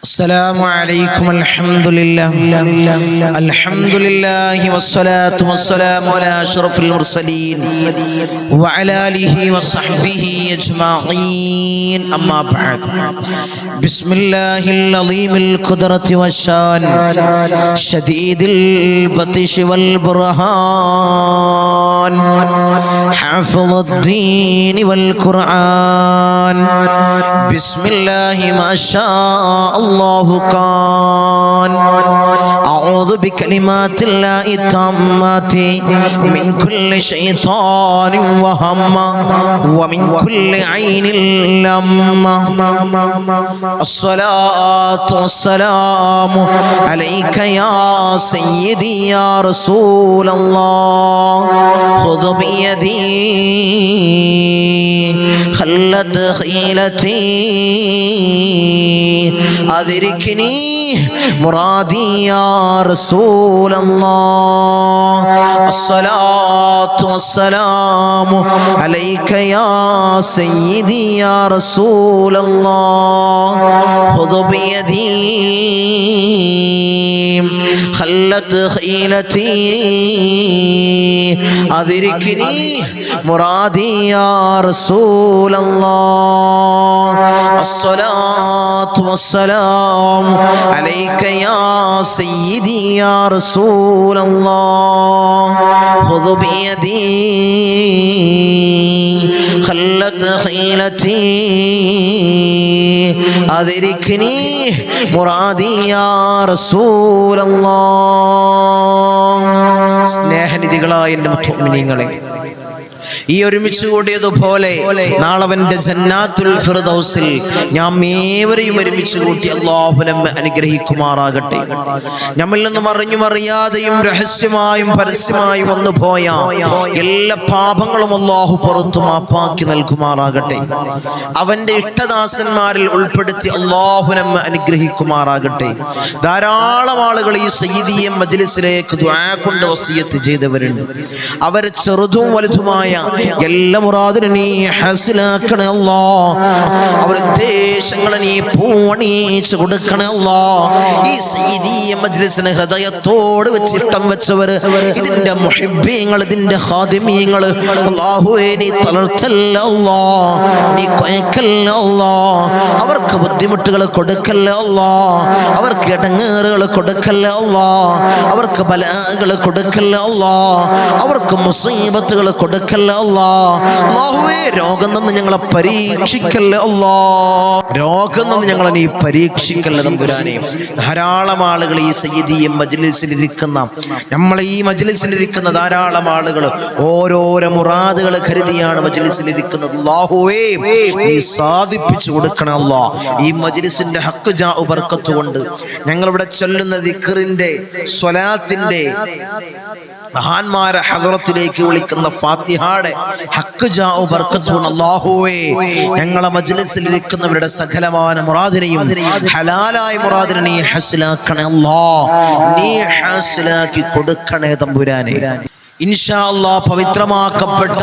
السلام عليكم الحمد لله والصلاة والسلام على أشرف المرسلين وعلى آله وصحبه أجمعين أما بعد بسم الله العظيم القدرة والشان شديد البطش والبرهان حافظ الدين والقرآن بسم الله ما شاء الله كان أعوذ بكلمات الله التامات من كل شيطان وهم ومن كل عين لامة الصلاة والسلام عليك يا سيدي يا رسول الله خذ بيدي خلت خيلتي أدركني مرادي يا رسول الله الصلاة والسلام عليك يا سيدي يا رسول الله خذ بيدي خلت خيلتي أدركني مرادي يا رسول الله الصلاة والسلام عليك يا سيدي يا رسول الله خذ بيدي خلت خيلتي أدركني مرادي يا رسول الله സ്നേഹനിധികളായ എൻ്റെ മുഅ്മിനീങ്ങളെ, ഈ ഒരുമിച്ച് കൂടിയതുപോലെ നാളവന്റെ ജന്നാത്തുൽ ഫിർദൗസിൽ നാം ഏവരെയും ഒരുമിച്ച് കൂട്ടി അല്ലാഹു നമ്മെ അനുഗ്രഹിക്കുമാറാകട്ടെ. നമ്മിൽ നിന്നും അറിഞ്ഞും അറിയാതെയും രഹസ്യമായും പരസ്യമായും വന്നു പോയ എല്ലാ പാപങ്ങളും അല്ലാഹു പുറത്തു മാപ്പാക്കി നൽകുമാറാകട്ടെ. അവന്റെ ഇഷ്ടദാസന്മാരിൽ ഉൾപ്പെടുത്തി അല്ലാഹു നമ്മെ അനുഗ്രഹിക്കുമാറാകട്ടെ. ധാരാളം ആളുകൾ ഈ സയ്യിദിയ മജ്ലിസിലേക്ക് ദുആ കൊണ്ട് വസിയത്ത് ചെയ്തവരുണ്ട്. അവർ ചെറുതും വലുതുമായ എല്ലാ മുറാദിനും നീ ഹാസിലാക്കണേ അല്ലാഹ്. അവരുടെ ഉദ്ദേശങ്ങളെ നീ പൂവണിയിച്ച് കൊടുക്കണേ അല്ലാഹ്. ഈ സയ്യിദിയ മജ്ലിസിനെ ഹൃദയത്തോട് വെച്ച് ഇഷ്ടം വെച്ചവർ, ഇതിന്റെ മുഹിബ്ബീങ്ങൾ, ഇതിന്റെ ഖാദിമീങ്ങൾ, അല്ലാഹുവേ നീ തളർത്തല്ല അല്ലാഹ്, നീ കൊയക്കല്ല അല്ലാഹ്. അവർക്ക് ബുദ്ധിമുട്ടുകൾ കൊടുക്കല്ല അല്ലാഹ്, അവർക്ക് ഇടങ്ങേറുകൾ കൊടുക്കല്ല അല്ലാഹ്, അവർക്ക് ബലാകൾ കൊടുക്കല്ല അല്ലാഹ്, അവർക്ക് മുസീബത്തുകൾ കൊടുക്കല്ല അല്ലാഹുവേ. രോഗം നിന്ന് ഞങ്ങളെ പരീക്ഷിക്കല്ല അല്ലാഹ്, രോഗം നിന്ന് ഞങ്ങളെ നീ പരീക്ഷിക്കല്ല തമ്പുരാനെ. ധാരാളം ആളുകൾ ഈ സയ്യിദിയ മജ്ലിസിലിരിക്കുന്ന, നമ്മളെ ഈ മജ്ലിസിലിരിക്കുന്ന ധാരാളം ആളുകൾ ഓരോരോ മുറാദുകൾ കരുതിയാണ് മജ്ലിസിലിരിക്കുന്നത്. അല്ലാഹുവേ നീ സാധിപ്പിച്ചു കൊടുക്കണം അല്ലാഹ്. ഈ മജ്ലിസിന്റെ ഹക്ക് ജാഉ ബർക്കത്ത് കൊണ്ട് ഞങ്ങളിവിടെ ചൊല്ലുന്ന ദിക്റിന്റെ സ്വലാത്തിന്റെ മഹാന്മാരെ ഹദ്റത്തിലേക്ക് വിളിക്കുന്ന ഫാത്തിഹയുടെ ഹക്ക് ജാഉ ബർക്കത്ത് കൊണ്ട് അല്ലാഹുവേ ഞങ്ങളെ മജ്ലിസിൽ ഇരിക്കുന്നവരുടെ സകലമായ മുറാദിനെയും ഹലാലായ മുറാദിനെ നീ ഹാസിലാക്കണേ അല്ലാഹ്, നീ ഹാസിലാക്കി കൊടുക്കണേ തമ്പുരാനെ. ഇൻഷാ അല്ലാഹ് പവിത്രമാക്കപ്പെട്ട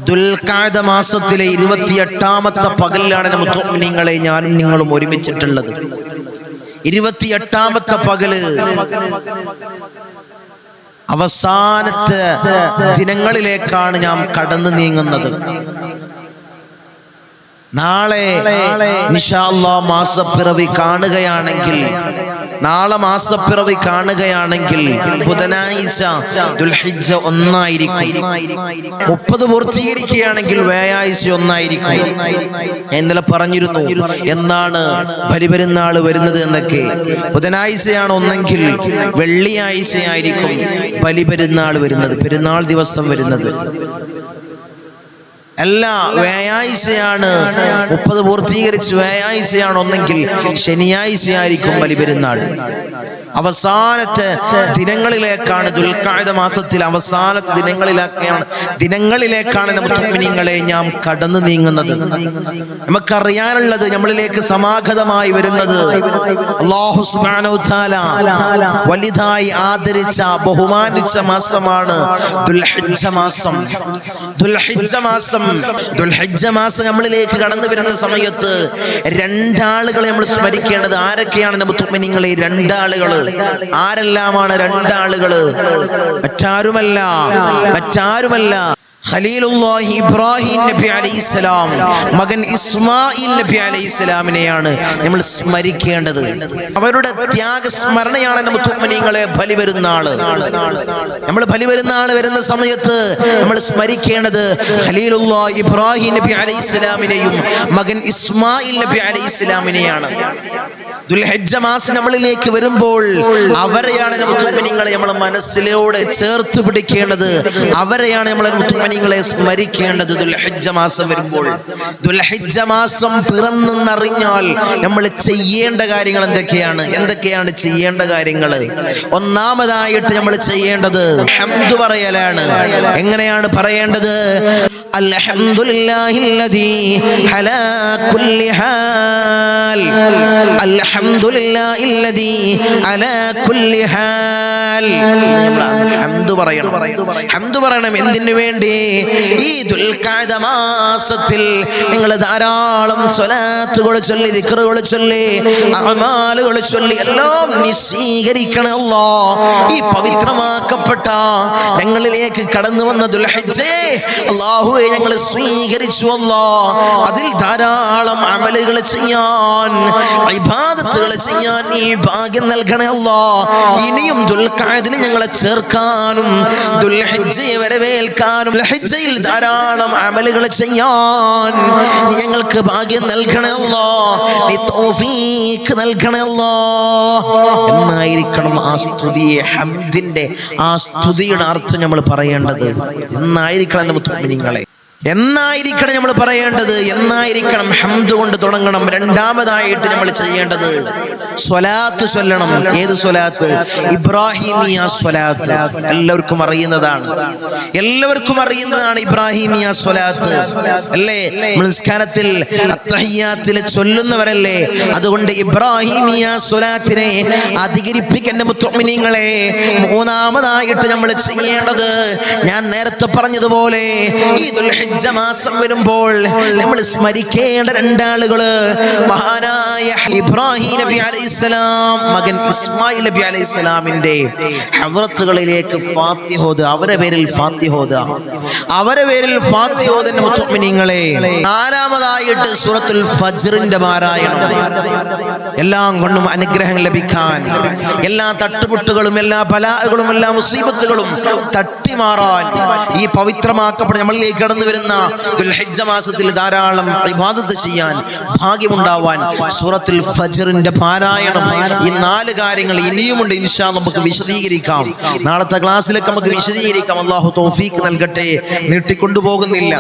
ദുൽഖഅദ മാസത്തിലെ 28ാമത്തെ പകലിലാണ് മുഅ്മിനീങ്ങളെ ഞാനും നിങ്ങളും ഒരുമിച്ചിട്ടുള്ളത്. 28ാമത്തെ പകല് അവസാനത്തെ ദിനങ്ങളിലേക്കാണ് നാം കടന്നു നീങ്ങുന്നത്. നാളെ ഇൻഷാ അല്ലാഹ് മാസപ്പിറവി കാണുകയാണെങ്കിൽ, നാളെ മാസപ്പിറവി കാണുകയാണെങ്കിൽ ബുധനാഴ്ച ദുൽഹിജ്ജ 1 ആയിരിക്കും. 30 പൂർത്തീകരിക്കുകയാണെങ്കിൽ വ്യാഴാഴ്ച 1 ആയിരിക്കും. ഇന്നലെ പറഞ്ഞിരുന്നു എന്നാണ് ബലിപെരുന്നാൾ വരുന്നത് എന്നൊക്കെ. ബുധനാഴ്ചയാണ് ഒന്നെങ്കിൽ വെള്ളിയാഴ്ചയായിരിക്കും ബലിപെരുന്നാൾ വരുന്നത്, പെരുന്നാൾ ദിവസം വരുന്നത്. അല്ല, വ്യാഴാഴ്ചയാണ് 30 പൂർത്തീകരിച്ച് വ്യാഴാഴ്ചയാണ് ഒന്നെങ്കിൽ ശനിയാഴ്ചയായിരിക്കും ബലിപെരുന്നാൾ. അവസാനത്തെ ദിനങ്ങളിലേക്കാണ്, ദുൽഖഅദ മാസത്തിൽ അവസാനത്തെ ദിനങ്ങളിലേക്കാണ് മുഅ്മിനീങ്ങളെ നാം കടന്നു നീങ്ങുന്നത്. നമുക്കറിയാനുള്ളത്, നമ്മളിലേക്ക് സമാഗതമായി വരുന്നത് അല്ലാഹു സുബ്ഹാനഹു തആല വലുതായി ആദരിച്ച ബഹുമാനിച്ച മാസമാണ് ദുൽഹിജ്ജ മാസം. ദുൽഹിജ്ജ മാസം നമ്മളിലേക്ക് കടന്നു വരുന്ന സമയത്ത് രണ്ടാളുകളെ നമ്മൾ സ്മരിക്കേണ്ടത്. ആരൊക്കെയാണ് മുഅ്മിനീങ്ങളെ രണ്ടാളുകൾ? ആരെല്ലാമാണ് രണ്ടാളുകൾ? മറ്റാരുമല്ല ഖലീലുല്ലാഹി ഇബ്രാഹിം നബി അലൈഹിസ്സലാം, മകൻ ഇസ്മായിൽ നബി അലൈഹിസ്സലാമിനെയാണ് നമ്മൾ സ്മരിക്കേണ്ടത്. അവരുടെ ത്യാഗസ്മരണയാണ് മുഅ്മിനീങ്ങളെ ബലിപെരുന്നാൾ. നമ്മൾ ബലിപെരുന്നാൾ വരുന്ന സമയത്ത് നമ്മൾ സ്മരിക്കേണ്ടത് ഖലീലുല്ലാഹി ഇബ്രാഹിം നബി അലൈഹിസ്സലാമിനെയും മകൻ ഇസ്മായിൽ നബി അലൈഹിസ്സലാമിനെയാണ്. ദുൽഹിജ്ജ മാസം നമ്മളിലേക്ക് വരുമ്പോൾ അവരെയാണ് മുഅ്മിനീങ്ങളെ നമ്മൾ മനസ്സിലൂടെ ചേർത്ത് പിടിക്കേണ്ടത്. അവരെയാണ് നമ്മൾ മുഅ്മിനീങ്ങളെ സ്മരിക്കേണ്ടത്. ദുൽഹിജ്ജ മാസം വരുമ്പോൾ, ദുൽഹിജ്ജ മാസം പിറന്നെന്നറിഞ്ഞാൽ നമ്മൾ ചെയ്യേണ്ട കാര്യങ്ങൾ എന്തൊക്കെയാണ് ചെയ്യേണ്ട കാര്യങ്ങൾ? ഒന്നാമതായിട്ട് നമ്മൾ ചെയ്യേണ്ടത് ഹംദ് പറയലാണ്. എങ്ങനെയാണ് പറയേണ്ടത്? അൽഹംദുലില്ലാഹില്ലദീ അലാ കുല്ലി ഹാൽ, അൽഹംദുലില്ലാഹില്ലദീ അലാ കുല്ലി ഹാൽ. ഹംദ് പറയണം. എന്തിനു വേണ്ടി? ഈ ദുൽഖഅദ മാസത്തിൽ നിങ്ങൾ ധാരാളം സ്വലാത്തുകൾ ചൊല്ലി, ദിക്റുകൾ ചൊല്ലി, അമാലുകൾ ചൊല്ലി എല്ലാം സ്വീകരിക്കണം. അല്ലാഹ് ഈ പവിത്രമാക്കപ്പെട്ട ഞങ്ങളിലേക്ക് കടന്നു വന്ന ദുൽഹിജ്ജയെ അല്ലാഹുവേ ഞങ്ങൾ സ്വീകരിച്ചു. അല്ലാഹ് അതിൽ ധാരാളം അമലുകൾ ചെയ്യാൻ, ഇബാദത്തുകൾ ചെയ്യാൻ ഈ ഭാഗ്യം നൽകണേ അല്ലാഹ്. ഇനിയും ദുൽഖഅദിൽ ഞങ്ങളെ ചേർക്കാനും ദുൽഹിജ്ജയെ വരവേൽക്കാനും ദുൽഹിജ്ജയിൽ ധാരാളം അമലുകൾ ചെയ്യാൻ ഞങ്ങൾക്ക് ഭാഗ്യം നൽകണേ അല്ലാഹ്. നീ തൗഫീഖ് നൽകണേ അല്ലാഹ് എന്നായിരിക്കണം ആ സ്തുതിയെ, ഹംദിന്റെ ആ സ്തുതിയുടെ അർത്ഥം നമ്മൾ പറയേണ്ടത്. എന്നായിരിക്കണം മുഅ്മിനീങ്ങളെ, എന്നായിരിക്കണം നമ്മൾ പറയേണ്ടത്? എന്നായിരിക്കണം? ഹംദ് കൊണ്ട് തുടങ്ങണം. രണ്ടാമതായിട്ട് നമ്മൾ ചെയ്യേണ്ടത് സ്വലാത്ത് ചൊല്ലണം. ഏത് സ്വലാത്ത്? ഇബ്രാഹിമിയ സ്വലാത്ത്. എല്ലാവർക്കും അറിയുന്നതാണ് ഇബ്രാഹിമിയ സ്വലാത്ത് അല്ലേ? നിസ്കാരത്തിൽ അത്തഹിയ്യാത്തിൽ ചൊല്ലുന്നവരല്ലേ? അതുകൊണ്ട് ഇബ്രാഹിമിയ സ്വലാത്തിനെ അധികരിപ്പിക്കേണ്ട മുഅ്മിനീങ്ങളെ, മൂന്നാമതായിട്ട് നമ്മൾ ചെയ്യേണ്ടത് ഞാൻ നേരത്തെ പറഞ്ഞതുപോലെ ഈ ദുൽഹിജ്ജ മാസം വരുമ്പോൾ നമ്മൾ സ്മരിക്കേണ്ട രണ്ടാളുകള് മഹാനായ ഇബ്രാഹിം നബി അലൈഹിസ്സലാം, മകൻ ഇസ്മായിൽ നബി അലൈഹിസ്സലാമിന്റെ ഹദ്റത്തുകളിലേക്ക് ഫാത്തിഹ ഓതുക. അവരെ പേരിൽ ഫാത്തിഹ ഓതുന്ന മുഅ്മിനീങ്ങളെ. നാലാമതായിട്ട് സൂറത്തുൽ ഫജ്റിന്റെ പാരായണം. എല്ലാം കൊണ്ടും അനുഗ്രഹം ലഭിക്കാൻ, എല്ലാ തട്ടുമുട്ടുകളും, എല്ലാ ബലാകളും, എല്ലാ മുസീബത്തുകളും തട്ടിമാറാൻ ഈ പവിത്രമാക്കപ്പെട്ട നമ്മളിലേക്ക് കടന്നു വരുന്ന ദുൽഹിജ്ജ മാസത്തിൽ ധാരാളം ഇബാദത്ത് ചെയ്യാൻ ഭാഗ്യമുണ്ടാവാൻ സൂറത്തുൽ ഫജ്റിന്റെ പാരായണം. ഈ 4 കാര്യങ്ങൾ ഇനിയുമുണ്ട്. ഇൻഷാ അല്ലാഹ് നമുക്ക് വിശദീകരിക്കാം. നാളത്തെ ക്ലാസ്സിലൊക്കെ നമുക്ക് വിശദീകരിക്കാം. അല്ലാഹു തൗഫീഖ് നൽകട്ടെ. നീട്ടിക്കൊണ്ടുപോകുന്നില്ല.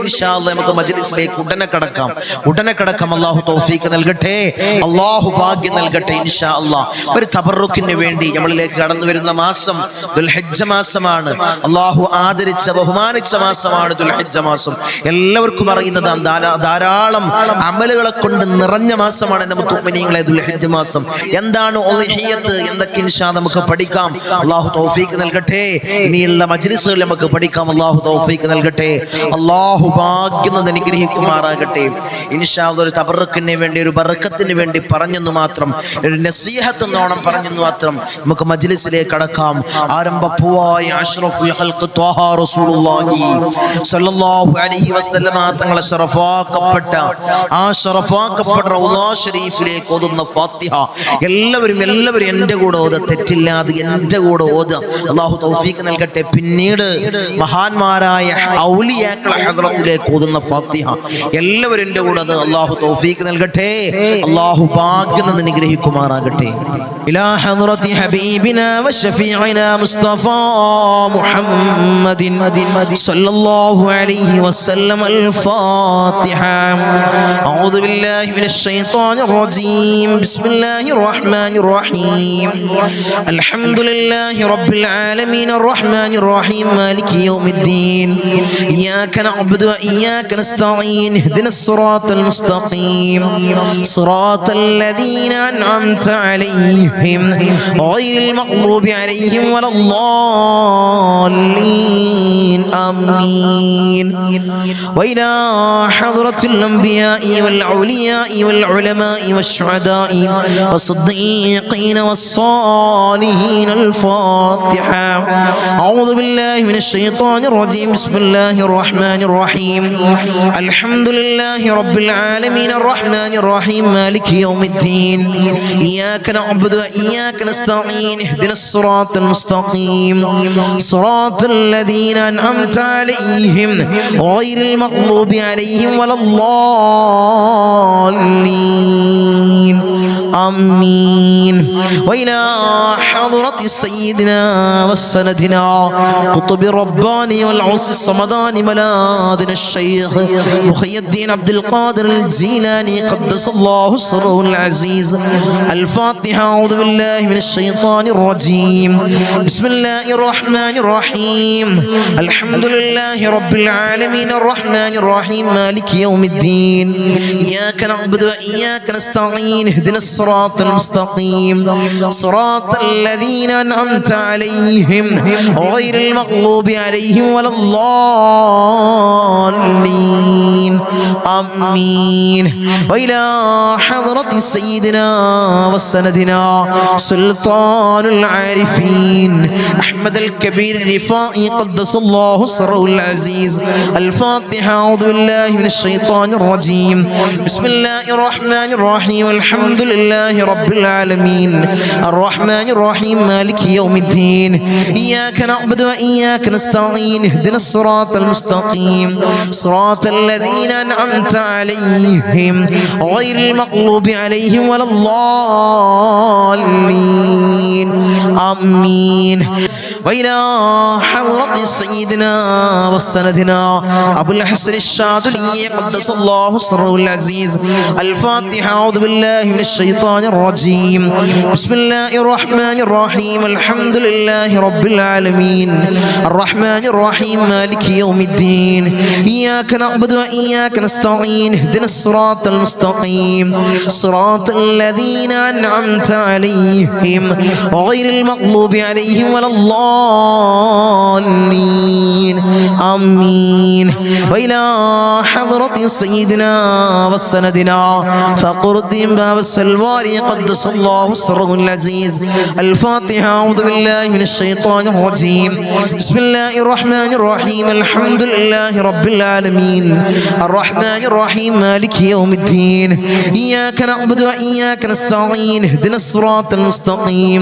ഇൻഷാ അല്ലാഹ് നമുക്ക് മജ്ലിസിലേക്ക് ഉടനെ കടക്കാം. അല്ലാഹു തൗഫീഖ് നൽകട്ടെ. അല്ലാഹു ഭാഗ്യം നൽകട്ടെ. ഇൻഷാ അല്ലാഹ് ഒരു തബറുക്കിന് വേണ്ടി നമ്മളിലേക്ക് കടന്നു വരുന്ന മാസം ദുൽഹിജ്ജ മാസമാണ്. അല്ലാഹു ആദരിച്ച ബഹുമാനിച്ച മാസമാണ് ദുൽഹിജ്ജ മാസം. എല്ലാവർക്കും അറിയുന്നതാണ്. ധാരാളം അമലുകളെ കൊണ്ട് നിറഞ്ഞ മാസമാണ് മുഅ്മിനീങ്ങളെ ദുൽഹിജ്ജ മാസം. എന്താണ് ഉദ്ഹിയ്യത്ത്? എന്തൊക്കെ ഇൻഷാ നമുക്ക് പഠിക്കാം. അല്ലാഹു തൗഫീഖ് നൽകട്ടെ. ഇനിയുള്ള മജ്ലിസുകൾ നമുക്ക് പഠിക്കാം. അല്ലാഹു തൗഫീഖ് നൽകട്ടെ. അല്ലാഹു ഭാഗ്യം അനുഗ്രഹിക്കുമാറാകട്ടെ. ഇൻഷാ അല്ലാഹ് ഒരു തബറക്കിന് വേണ്ടി, ഒരു ബറക്കത്തിന് വേണ്ടി പറഞ്ഞെന്ന് മാത്രം, ഒരു നസീഹത്ത് എന്നോണം പറഞ്ഞെന്ന് മാത്രം നമുക്ക് മജ്ലിസിലേക്ക് കടക്കാം. ആരംഭപ്പൂവായ അഷ്റഫുൽ ഖൽഖ് ത്വാഹ റസൂലുള്ളാഹി സ്വല്ലല്ലാഹു അലൈഹി വസല്ലമ തങ്ങളെ ശറഫാക്കപ്പെട്ട ആ ശറഫാക്കപ്പെട്ട റൗള ശരീഫിലേക്ക് ഓതുന്ന ഫാത്തിഹ എല്ലാവരും എൻ്റെ കൂടെ ഓതുക. തെറ്റില്ലാതെ എൻ്റെ കൂടെ ഓതുക. അല്ലാഹു തൗഫീഖ് നൽകട്ടെ. പിന്നീട് മഹാന്മാരായ ഔലിയാക്കളെ ഹദ്റത്തിലേക്ക് ഓതുന്ന ഫാത്തിഹ എല്ലാവരും എൻ്റെ കൂടെ. അല്ലാഹു തൗഫീഖ് നൽകട്ടെ. അല്ലാഹു ഭാഗ്യം അനുഗ്രഹിക്കുമാറാകട്ടെ. ഇലാ ഹദ്റത്തി ഹബീബിനാ വശഫീഇനാ മുസ്തഫ മുഹമ്മദിൻ സല്ലല്ലാഹു അലൈഹി വസല്ലം. الفاتحة. أعوذ بالله من الشيطان الرجيم. بسم الله الرحمن الرحيم. الحمد لله رب العالمين الرحمن الرحيم مالك يوم الدين. إياك نعبد وإياك نستعين. اهدنا الصراط المستقيم صراط الذين أنعمت عليهم غير المغضوب عليهم ولا الضالين. آمين. وإلى حضرة الأنبياء والأولياء والعلماء والشهداء والصديقين والصالحين. الفاتحة. أعوذ بالله من الشيطان الرجيم. بسم الله الرحمن الرحيم. الحمد لله رب العالمين الرحمن الرحيم مالك يوم الدين. إياك نعبد وإياك نستعين. اهدنا الصراط المستقيم صراط الذين أنعمت عليهم غير المغضوب عليهم ولا الضالين. آمين. وإلى حضرة سيدنا وسندنا قطب الرباني والعوص الصمدان ملاذنا الشيخ محي الدين عبد القادر الجيلاني قدس الله سره العزيز. الفاتحة. أعوذ بالله من الشيطان الرجيم. بسم الله الرحمن الرحيم. الحمد لله رب العالمين الرحمن الرحيم مالك يوم الدين. إياك نعبد وإياك نستعين. اهدنا الصراط المستقيم صراط الذين أنعمت عليهم غير المغضوب عليهم ولا الضالين. آمين. وإلى حضرة سيدنا وسندنا سلطان العارفين أحمد الكبير الرفائي قدس الله سره العزيز. الفاتحة. أعوذ بالله من الشيطان الرجيم. بسم الله الرحمن الرحيم. الحمد لله رب العالمين الرحمن الرحيم مالك يوم الدين. إياك نعبد وإياك نستعين. اهدنا الصراط المستقيم صراط الذين أنعمت عليهم غير المغضوب عليهم ولا الضالين. آمين. وإلى حضرة سيدنا وسندنا أبو الحسن الشاذلي قدس الله سره العزيز. الفاتحة. أعوذ بالله من الشيطان الرجيم. بسم الله الرحمن الرحيم. الحمد لله رب العالمين الرحمن الرحيم مالك يوم الدين. إياك نعبد وإياك نستعين. اهدنا الصراط المستقيم صراط الذين أنعمت عليهم غير المغضوب عليهم ولا الضالين. آمين. وإلى حضرة سيدنا وسندنا فقر الدين باب السلواري قدس الله سره العزيز. الفاتحة. أعوذ بالله من الشيطان الرجيم. بسم الله الرحمن الرحيم. الحمد لله رب العالمين الرحمن الرحيم مالك يوم الدين. إياك نعبد وإياك نستعين. اهدنا الصراط المستقيم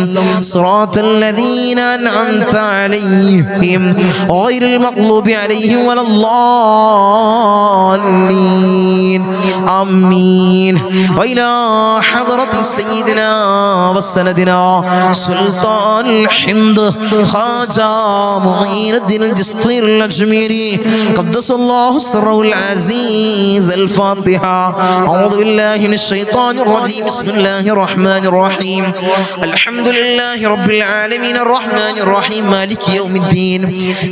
صراط الذين أنعمت عليهم غير المغضوب عليهم ولا الضالين. آمين. وإلى حضرة سيدنا وسندنا سلطان الهند خواجة معين الدين الجسطير الأجميري قدس الله سره العزيز. الفاتحة. أعوذ بالله من الشيطان الرجيم. بسم الله الرحمن الرحيم. الحمد لله رب العالمين الرحمن الرحيم مالك يوم الدين.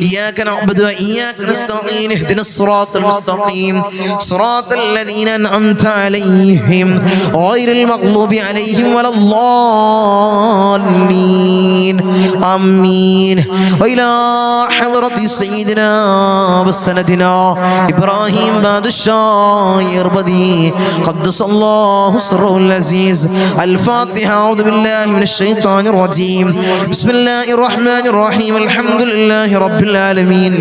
إياك نعبد وإياك نستعين. اهدنا الصراط المستقيم صراط الذين أنعمت عليهم غير المغضوب عليهم ولا الضالين. آمين. وإلى حضرة سيدنا وسندنا إبراهيم بادشاه يربدي قدس الله سره العزيز. الفاتحة. أعوذ بالله من الشيطان الرجيم. بسم الله الرحمن الرحيم. الحمد لله رب العالمين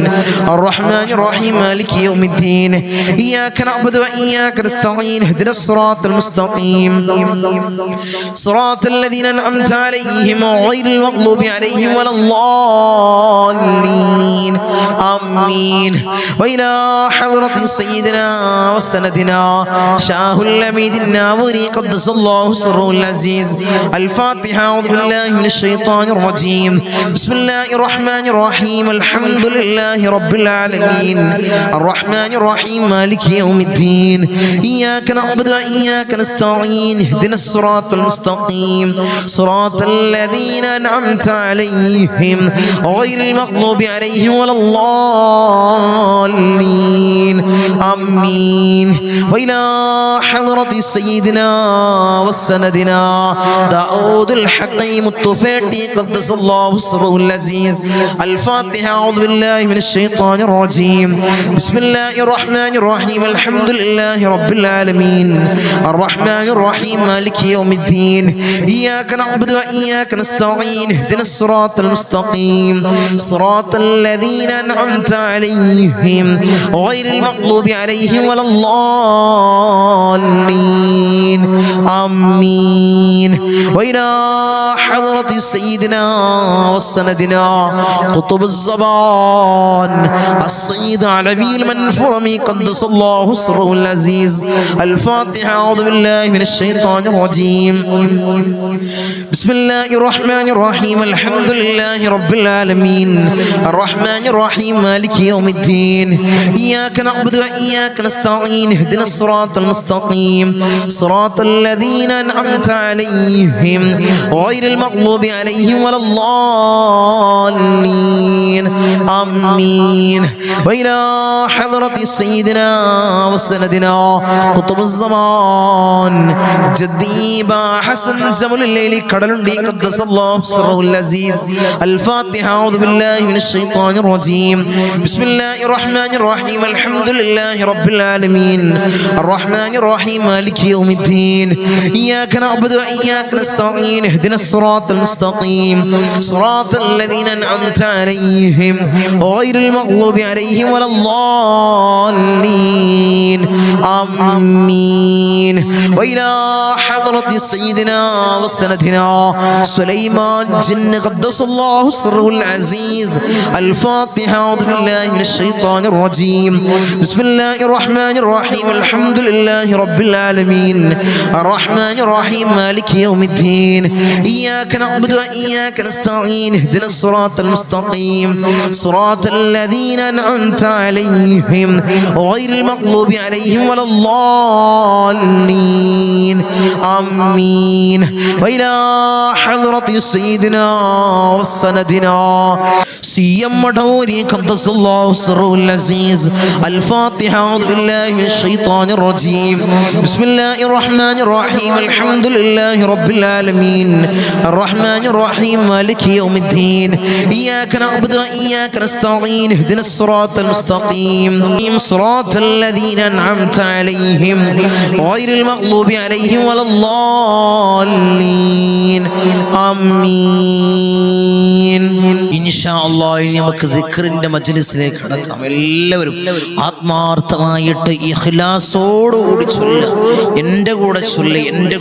الرحمن الرحيم مالك يوم الدين. إياك نعبد وإياك نستعين. اهدنا الصراط المستقيم صراط الذين أنعمت عليهم غير المغضوب عليهم ولا الضالين. آمين. وإلى حضرة سيدنا وسندنا شاه الأميد الناوري قدس الله سره العزيز. الفاتحة. أعوذ بالله من الشيطان الرجيم. بسم الله الرحمن الرحيم. الحمد لله رب العالمين الرحمن الرحيم مالك يوم الدين. إياك نعبد وإياك نستعين. اهدنا الصراط المستقيم صراط الذين أنعمت عليهم غير المغضوب عليهم ولا الضالين. آمين. وإلى حضرة سيدنا وسندنا داود الحكيم الطفيلي قدس الله سره العزيز. الفاتحة. أعوذ بالله من الشيطان الرجيم. بسم الله الرحمن الرحيم. الحمد لله رب العالمين الرحمن الرحيم مالك يوم الدين. إياك نعبد وإياك نستعين. اهدنا الصراط المستقيم صراط الذين أنعمت عليهم غير المغضوب عليهم ولا الضالين. آمين. وإلى حضرة سيدنا وسندنا قطب الزمان السيد علوي المنفرمي قدس الله سره العزيز. الفاتحة. أعوذ بالله من الشيطان الرجيم. بسم الله الرحمن الرحيم. الحمد لله رب العالمين الرحمن الرحيم مالك يوم الدين. إياك نعبد وإياك نستعين. اهدنا الصراط المستقيم صراط الذين أنعمت عليهم غير المغضوب عليهم ولا الضالين. آمين. وإلى حضرة سيدنا وسندنا قطب الزمان جدي با حسن زمل الليل كدلندي قدس الله سره العزيز. الفاتحة. أعوذ بالله من الشيطان الرجيم. بسم الله الرحمن الرحيم. الحمد لله رب العالمين الرحمن الرحيم مالك يوم الدين. إياك نعبد وإياك نستعين. اهدنا الصراط المستقيم صراط الذين أنعمت عليهم غير المغضوب عليهم ولا الضالين. آمين. وإلى حضرة سيدنا وسندنا سليمان جن قدس الله سره العزيز. الفاتحة. أعوذ بالله من الشيطان الرجيم. بسم الله الرحمن الرحيم. الحمد لله رب العالمين الرحمن الرحيم مالك يوم الدين. إياك نعبد وإياك نستعين. اهدنا الصراط المستقيم صراط الذين أنعمت عليهم غير المغضوب عليهم ولا الضالين. آمين. وإلى حضرة سيدنا وسندنا سيم مدوري قدس الله سره العزيز. الفاتحة. أعوذ بالله من الشيطان الرجيم. بسم الله الرحمن الرحيم. الحمد لله رب العالمين الرحمن الرحيم مالك يوم الدين. إياك نعبد وإياك نستعين. اهدنا الصراط المستقيم صراط الذين أنعمت عليهم غير المغضوب عليهم ولا الضالين. آمين. إن شاء الله നമുക്ക് ദിക്റിന്റെ മജ്ലിസിലേക്ക് കടക്കാം. എല്ലാവരും ആത്മാർത്ഥമായിട്ട് ഇഖ്ലാസോടുകൂടി ചൊല്ലുക. എൻ്റെ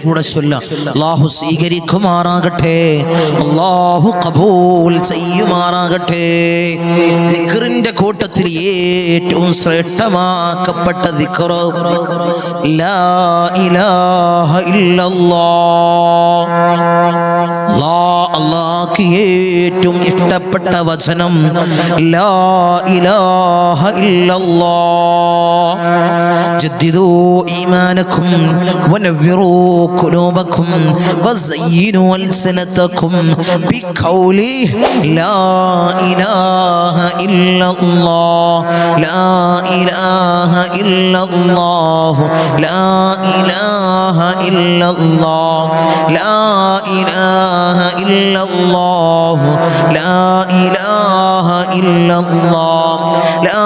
കൂടെ ചൊല്ലുക. അല്ലാഹു സ്വീകരിക്കുമാറാകട്ടെ. അല്ലാഹു ഖബൂൽ ചെയ്യുമാറാകട്ടെ. ദിക്റിന്റെ കൂട്ടത്തിൽ ഏറ്റവും ശ്രേഷ്ഠമാക്കപ്പെട്ട ദിക്ർ ലാ ഇലാഹ ഇല്ലല്ലാഹ്. അല്ലാഹുവിന് ഏറ്റവും ഇഷ്ടപ്പെട്ട വചനം ലാ ഇലാഹ ഇല്ലല്ലാഹ്. ജദ്ദിദൂ ഈമാനക്കും വനവ്വിറൂ ഖുലൂബക്കും വസയ്യിനൂ അൽസനതക്കും ബിഖൗലി ലാ ഇലാഹ ഇല്ലല്ലാഹ് ലാ ഇലാഹ ഇല്ലല്ലാഹ് ലാ ഇലാഹ ഇല്ലല്ലാഹ് ലാ ഇലാഹ ഇല്ലല്ലാഹ് ലാ ഇലാഹ ഇല്ലല്ലാഹ് ലാ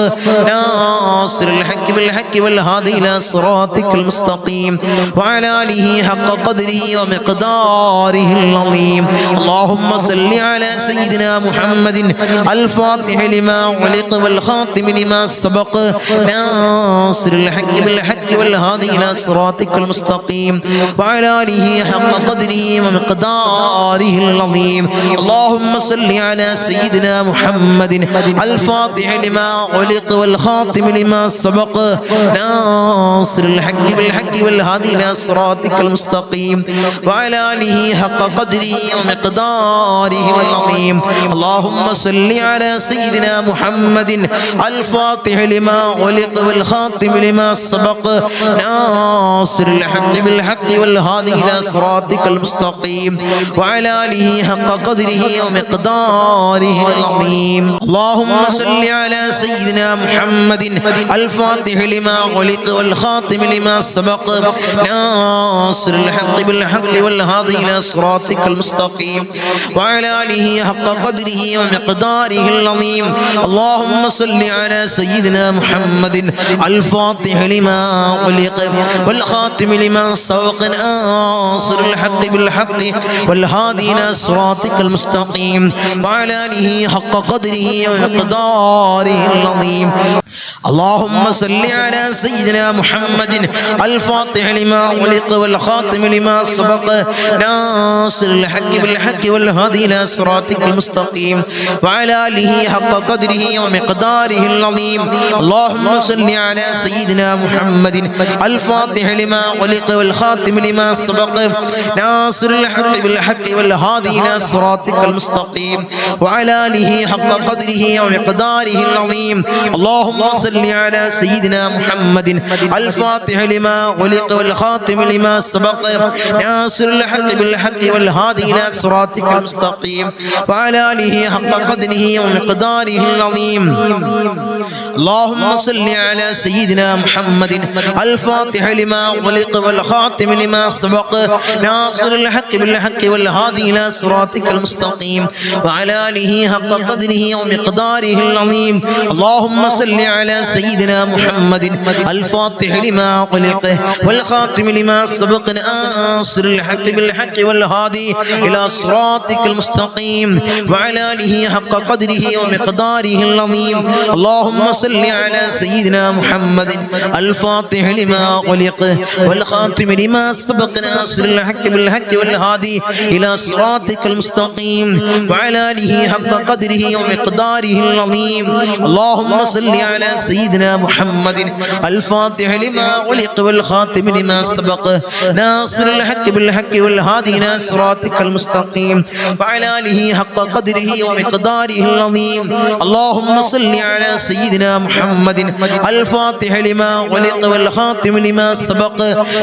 ناصر الحق بالحق والهادي إلى صراطك المستقيم وعلى آله حق قدره ومقداره العظيم اللهم صل على سيدنا محمد الفاتح لما علق والخاتم لما سبق ناصر الحق بالحق والهادي إلى صراطك المستقيم وعلى آله حق قدره ومقداره العظيم اللهم صل على سيدنا محمد الفاتح لما علق والخاتم لما سبق ناصر الحق بالحق والهادي إلى صراطك المستقيم وعلى آله حق قدره ومقداره العظيم اللهم صل على سيدنا محمد الفاتح لما علق والخاتم لما سبق ناصر الحق بالحق والهادي إلى صراطك المستقيم وعلى آله حق قدره ومقداره العظيم اللهم صل على سيدنا محمد الفاتح لما علق والخاتم لما سبق ناصر الحق بالحق والهادي إلى صراطك المستقيم وعلى آله حق قدره ومقداره العظيم اللهم صل على سيدنا محمد الفاتح لما علق والخاتم لما سبق ناصر الحق بالحق والهادي إلى صراطك المستقيم وعلى آله حق قدره ومقداره العظيم اللهم صل على سيدنا محمد الفاتح لما علق والخاتم لما سبق ناصر الحق بالحق والهادي إلى صراطك المستقيم وعلى آله حق قدره ومقداره العظيم اللهم صل على سيدنا محمد الفاتح لما علق والخاتم لما سبق ناصر الحق بالحق والهادي إلى صراطك المستقيم وعلى آله حق قدره ومقداره العظيم اللهم صل على سيدنا محمد الفاتح لما علق والخاتم لما سبق ناصر الحق بالحق والهادي إلى صراطك المستقيم وعلى آله حق قدره ومقداره العظيم اللهم صل على سيدنا محمد الفاتح لما علق والخاتم لما سبق ناصر الحق بالحق والهادي إلى صراطك المستقيم وعلى آله حق قدره ومقداره العظيم اللهم صل على سيدنا محمد الفاتح لما علق والخاتم لما سبق ناصر الحق بالحق والهادي إلى صراطك المستقيم وعلى آله حق قدره ومقداره العظيم اللهم صل على سيدنا محمد الفاتح لما علق والخاتم لما سبق ناصر الحق بالحق والهادي إلى صراطك المستقيم وعلى آله حق قدره ومقداره العظيم اللهم صل على سيدنا محمد الفاتح لما علق والخاتم لما سبق ناصر الحق بالحق والهادي إلى صراطك المستقيم وعلى آله حق قدره ومقداره العظيم اللهم صل على سيدنا محمد الفاتح لما علق والخاتم لما سبق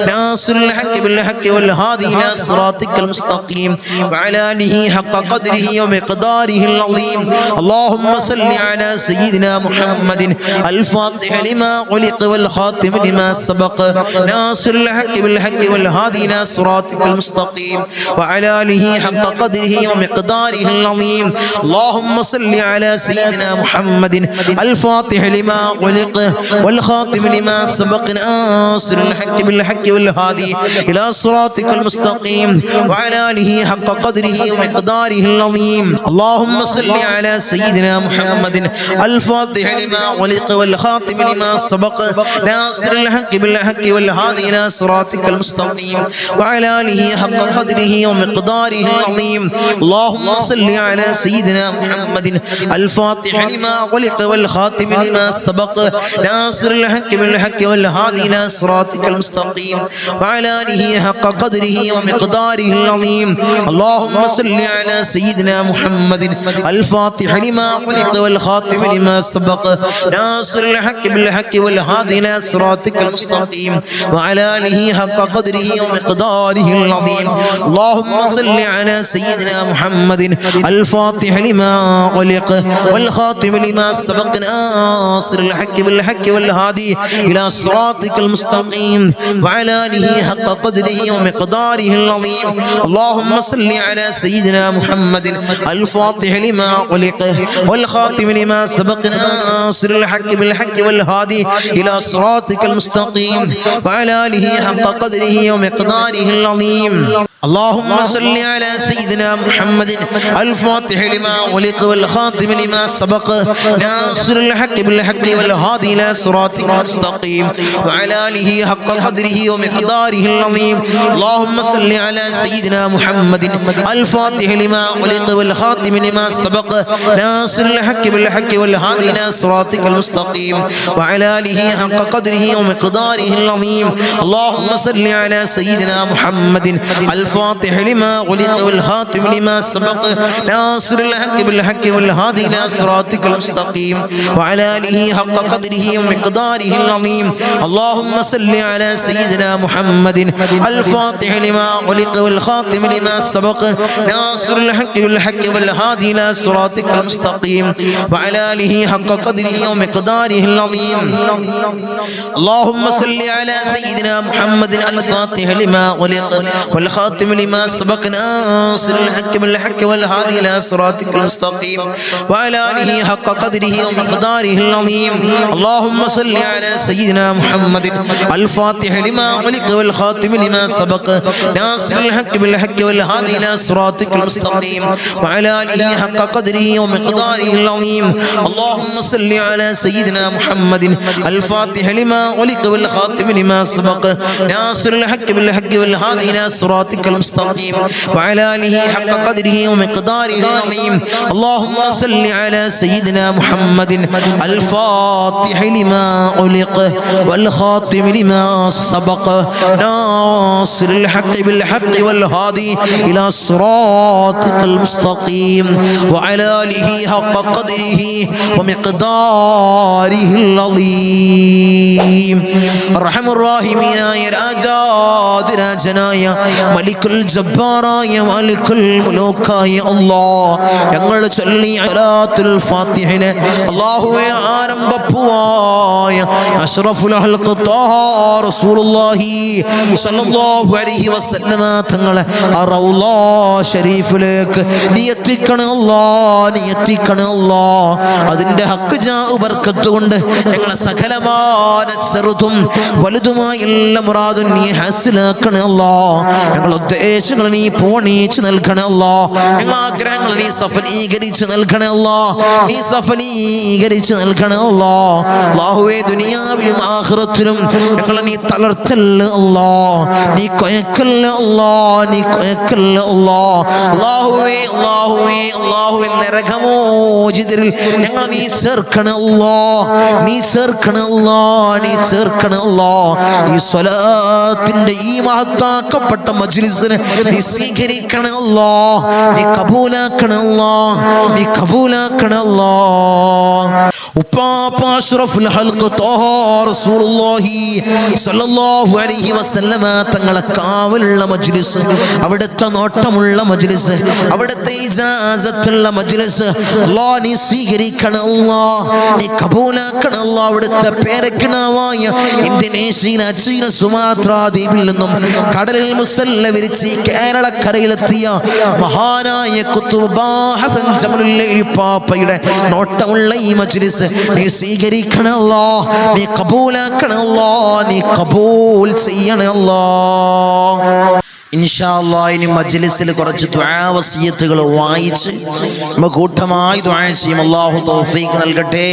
ناصر الحق بالحق والهادي إلى صراطك المستقيم وعلى آله حق قدره ومقداره العظيم اللهم صل على سيدنا محمد الفاتح لما علق والخاتم لما سبق ناصر الحق بالحق والهادي إلى صراطك المستقيم وعلى آله حق قدره ومقداره العظيم اللهم صل على سيدنا محمد الفاتح لما علق والخاتم لما سبق ناصر الحق بالحق والهادي إلى صراطك المستقيم وعلى آله حق قدره ومقداره العظيم اللهم صل على سيدنا محمد الفاتح لما علق والخاتم لما سبق ناصر الحق بالحق والهادي إلى صراطك المستقيم وعلى آله حق قدره ومقداره العظيم اللهم صل على سيدنا محمد الفاتح لما علق والخاتم لما سبق ناصر الحق بالحق والهادي إلى صراطك المستقيم وعلى آله حق قدره ومقداره العظيم اللهم صل على سيدنا محمد الفاتح لما علق والخاتم لما سبق ناصر الحق بالحق والهادي إلى صراطك المستقيم وعلى آله حق قدره ومقداره العظيم اللهم صل على سيدنا محمد الفاتح لما علق والخاتم لما سبق ناصر الحق بالحق والهادي إلى صراطك المستقيم وعلى آله حق قدره ومقداره العظيم. اللهم صل على سيدنا محمد الفاتح لما أغلق والخاتم لما سبق ناصر الحق بالحق والهادي إلى صراطك المستقيم وعلى آله حق قدره ومقداره العظيم. اللهم صل على سيدنا محمد الفاتح لما أغلق والخاتم لما سبق ناصر الحق بالحق والهادي إلى صراطك المستقيم وعلى آله حق قدره ومقداره العظيم. اللهم صل على سيدنا محمد الفاتح لما أغلق والخاتم لما سبق ناصر الحق بالحق والهادي إلى صراطك المستقيم وعلى آله حق قدره ومقداره العظيم. اللهم صل على سيدنا محمد الفاتح لما أغلق والخاتم لما سبق ناصر الحق بالحق والهادي إلى صراطك المستقيم وعلى آله حق قدره ومقداره العظيم. اللهم صل على سيدنا محمد الفاتح لما أغلق والخاتم لما سبق ناصر الحق بالحق والهادي إلى صراطك المستقيم وعلى آله حق قدره ومقداره العظيم. اللهم صل على سيدنا محمد الفاتح لما أغلق والخاتم لما سبق ناصر الحق بالحق والهادي إلى صراطك المستقيم وعلى آله حق قدره ومقداره العظيم. اللهم صل على سيدنا محمد الفاتح لما أغلق والخاتم لما سبق ناصر الحق بالحق والهادي إلى صراطك المستقيم وعلى آله حق قدره ومقداره العظيم. اللهم صل على سيدنا محمد الفاتح لما أغلق والخاتم لما سبق ناصر الحق بالحق والهادي إلى صراطك المستقيم وعلى آله حق قدره ومقداره العظيم. اللهم صل على سيدنا محمد الفاتح لما أغلق والخاتم لما سبق ناصر الحق بالحق والهادي إلى صراطك المستقيم وعلى آله حق قدره ومقداره العظيم. أرحم الراحمين يا രാജാതിരാജനായ മലിക്കുൽ ജബ്ബാറായ മാലിക്കുൽ മുലൂക്കായ അല്ലാഹ്, ഞങ്ങൾ ചൊല്ലിയ സലാത്തുൽ ഫാത്തിഹിനെ അല്ലാഹുവേ ആരംഭപ്പുവായ അഷ്റഫുൽ ഖൽഖ് ത്വാഹ റസൂലുള്ളാഹി സ്വല്ലല്ലാഹു അലൈഹി വസല്ലമ തങ്ങളെ റൗള ശരീഫിലേക്ക് നീ എത്തിക്കണേ അല്ലാഹ്, നീ എത്തിക്കണേ അല്ലാഹ്. അതിന്റെ ഹക്ക് ജാ ബർക്കത്ത് കൊണ്ട് ഞങ്ങളെ സകലമായ ചെറുതും വലുതുമായ എല്ലാ മുറാദും നീ ഹാസിലാക്കണേ അല്ലാഹ്. ഞങ്ങളുടെ ഉദ്ദേശങ്ങൾ നീ പൂർണ്ണീച്ച് നൽകണേ അല്ലാഹ്. ഞങ്ങളുടെ ആഗ്രഹങ്ങൾ നീ സഫലീകരിച്ച് നൽകണേ അല്ലാഹ്, നീ സഫലീകരിച്ച് നൽകണേ അല്ലാഹ്. അല്ലാഹുവേ, ദുനിയാവിലും ആഖിറത്തിലും ഞങ്ങളെ നീ തളർത്തല്ല അല്ലാഹ്, നീ കൊയക്കല്ല അല്ലാഹ്, നീ കൊയക്കല്ല അല്ലാഹ്. അല്ലാഹുവേ അല്ലാഹുവേ അല്ലാഹുവേ, നരകമോചിതരിൽ ഞങ്ങൾ നീ ചേർക്കണേ അല്ലാഹ്, നീ ചേർക്കണേ അല്ലാഹ്, നീ ചേർക്കണേ അല്ലാഹ്. ഈ സ്വലാത്തിന്റെ ഈ മഹത്താക്കപ്പെട്ട മജ്ലിസിനെ നീ സ്വീകരിക്കണേ അല്ലാഹ്, നീ കബൂലാക്കണേ അല്ലാഹ്, നീ കബൂലാക്കണേ അല്ലാഹ്. ഉപ്പാപ്പ അഷ്റഫുൽ ഖൽഖ് ത്വാഹ റസൂലുള്ളാഹി സ്വല്ലല്ലാഹു അലൈഹി വസല്ലമ തങ്ങളെ കാവലുള്ള മജ്ലിസ്, അവിടുത്തെ നോട്ടമുള്ള മജ്ലിസ്, അവിടുത്തെ ഇജാസത്തുള്ള മജ്ലിസ് അല്ലാഹ് നീ സ്വീകരിക്കണേ അല്ലാഹ്, നീ കബൂലാക്കണേ അല്ലാഹ്. അവിടുത്തെ പേരക്കിണാവായ ഇന്തോനേഷ്യയിലെ ചീന സുമാത്ര ദ്വീപിൽ നിന്നും കടലിൽ മുസല്ല വിരിച്ച് കേരളക്കരയിലെത്തിയ മഹാനായ ഖുത്ബ് ഹസൻ ജമലുൽ പാപ്പയുടെ നോട്ടമുള്ള ഈ മജ്ലിസ് നീ സ്വീകരിക്കണേ അല്ലാഹ്, നീ കബൂലാക്കണേ അല്ലാഹ്, നീ കബൂൽ ചെയ്യണേ അല്ലാഹ്. ഇൻഷാ അല്ലാഹ് ഇനി മജ്ലിസിൽ കുറച്ച് ദുആ വസിയത്തുകൾ വായിച്ച് നമുക്ക് കൂട്ടമായി ദുആ ചെയ്യും. അല്ലാഹു തൗഫീഖ് നൽകട്ടെ,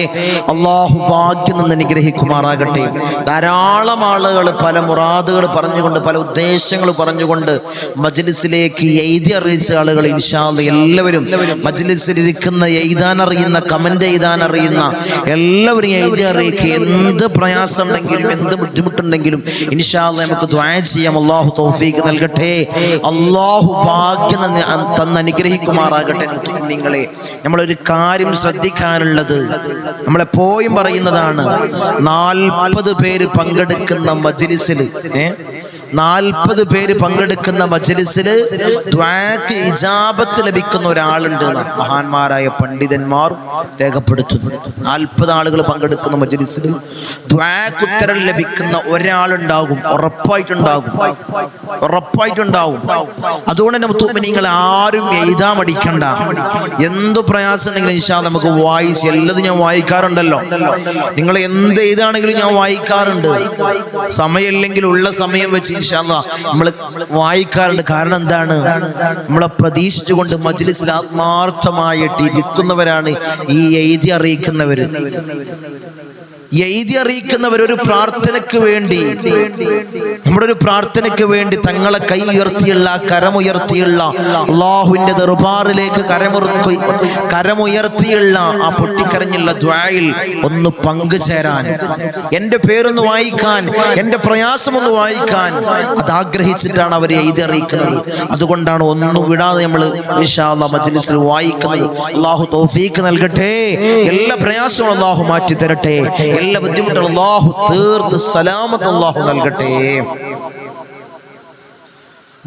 അല്ലാഹു ഭാഗ്യം നിന്ന് അനുഗ്രഹിക്കുമാറാകട്ടെ. ധാരാളം ആളുകൾ പല മുറാദുകൾ പറഞ്ഞുകൊണ്ട്, പല ഉദ്ദേശങ്ങൾ പറഞ്ഞുകൊണ്ട് മജ്ലിസിലേക്ക് എഴുതി അറിയിച്ച ആളുകൾ ഇൻഷാ അല്ലാഹ് എല്ലാവരും മജ്ലിസിലിരിക്കുന്ന എഴുതാൻ അറിയുന്ന, കമന്റ് എഴുതാൻ അറിയുന്ന എല്ലാവരും എഴുതി അറിയിക്കുക. എന്ത് പ്രയാസം ഉണ്ടെങ്കിലും എന്ത് ബുദ്ധിമുട്ടുണ്ടെങ്കിലും ഇൻഷാ അല്ലാഹ് നമുക്ക് ദുആ ചെയ്യാം. അല്ലാഹു തൗഫീഖ് നൽകട്ടെ, അല്ലാഹു ഭാഗ്യം തന്ന് അനുഗ്രഹിക്കുമാറാകട്ടെ. നിങ്ങളെ നമ്മളൊരു കാര്യം ശ്രദ്ധിക്കാനുള്ളത്, നമ്മളെപ്പോഴും പറയുന്നതാണ്, 40 പേര് പങ്കെടുക്കുന്ന മജ്ലിസിൽ 40 പേര് പങ്കെടുക്കുന്ന മജ്‌ലിസിൽ ദുആക്ക് ഇജാബത്ത് ലഭിക്കുന്ന ഒരാളുണ്ട് മഹാന്മാരായ പണ്ഡിതന്മാർ രേഖപ്പെടുത്തുന്നു. 40 ആളുകൾ പങ്കെടുക്കുന്ന മജ്‌ലിസിൽ ദുആക്ക് ഉത്തരം ലഭിക്കുന്ന ഒരാളുണ്ടാകും, ഉറപ്പായിട്ടുണ്ടാകും. അതുകൊണ്ട് തന്നെ മുത്തുമിനീങ്ങൾ ആരും എഴുതാൻ മടിക്കണ്ട. എന്ത് പ്രയാസം ഉണ്ടെങ്കിലും ഇൻഷാ അല്ലാഹ് നമുക്ക് വായിച്ച് എല്ലതും ഞാൻ വായിക്കാറുണ്ടല്ലോ. നിങ്ങൾ എന്ത് എഴുതാണെങ്കിലും ഞാൻ വായിക്കാറുണ്ട്. സമയമില്ലെങ്കിൽ ഉള്ള സമയം വെച്ച് ഇൻഷാ അല്ലാഹ് നമ്മൾ വായിക്കാറുണ്ട്. കാരണം എന്താണ്, നമ്മളെ പ്രതീക്ഷിച്ചുകൊണ്ട് മജ്‌ലിസിൽ ആത്മാർത്ഥമായിട്ട് ഇരിക്കുന്നവരാണ് ഈ എഴുതി അറിയിക്കുന്നവര്. ഒരു പ്രാർത്ഥനയ്ക്ക് വേണ്ടി, നമ്മുടെ ഒരു പ്രാർത്ഥനയ്ക്ക് വേണ്ടി തങ്ങളെ കൈ ഉയർത്തിയുള്ള, കരമുയർത്തിയുള്ള, അല്ലാഹുവിന്റെ ദർബാറിലേക്ക് കരമുയർത്തിയുള്ള ആ പൊട്ടിക്കരഞ്ഞുള്ള ദുആയിൽ ഒന്ന് പങ്കുചേരാൻ, എൻ്റെ പേരൊന്ന് വായിക്കാൻ, എൻ്റെ പ്രയാസമൊന്ന് വായിക്കാൻ അത് ആഗ്രഹിച്ചിട്ടാണ് അവർ എഴുതി അറിയിക്കുന്നത്. അതുകൊണ്ടാണ് ഒന്നും വിടാതെ നമ്മൾ ഇൻഷാ അല്ലാഹ് മജ്‌ലിസിൽ വായിക്കുന്നത്. അല്ലാഹു തൗഫീഖ് നൽകട്ടെ. എല്ലാ പ്രയാസവും അല്ലാഹു മാറ്റി തരട്ടെ. എല്ലാ ബുദ്ധിമുട്ടുകളും അല്ലാഹു തീർത്ത് സലാമത്ത് അല്ലാഹു നൽകട്ടെ.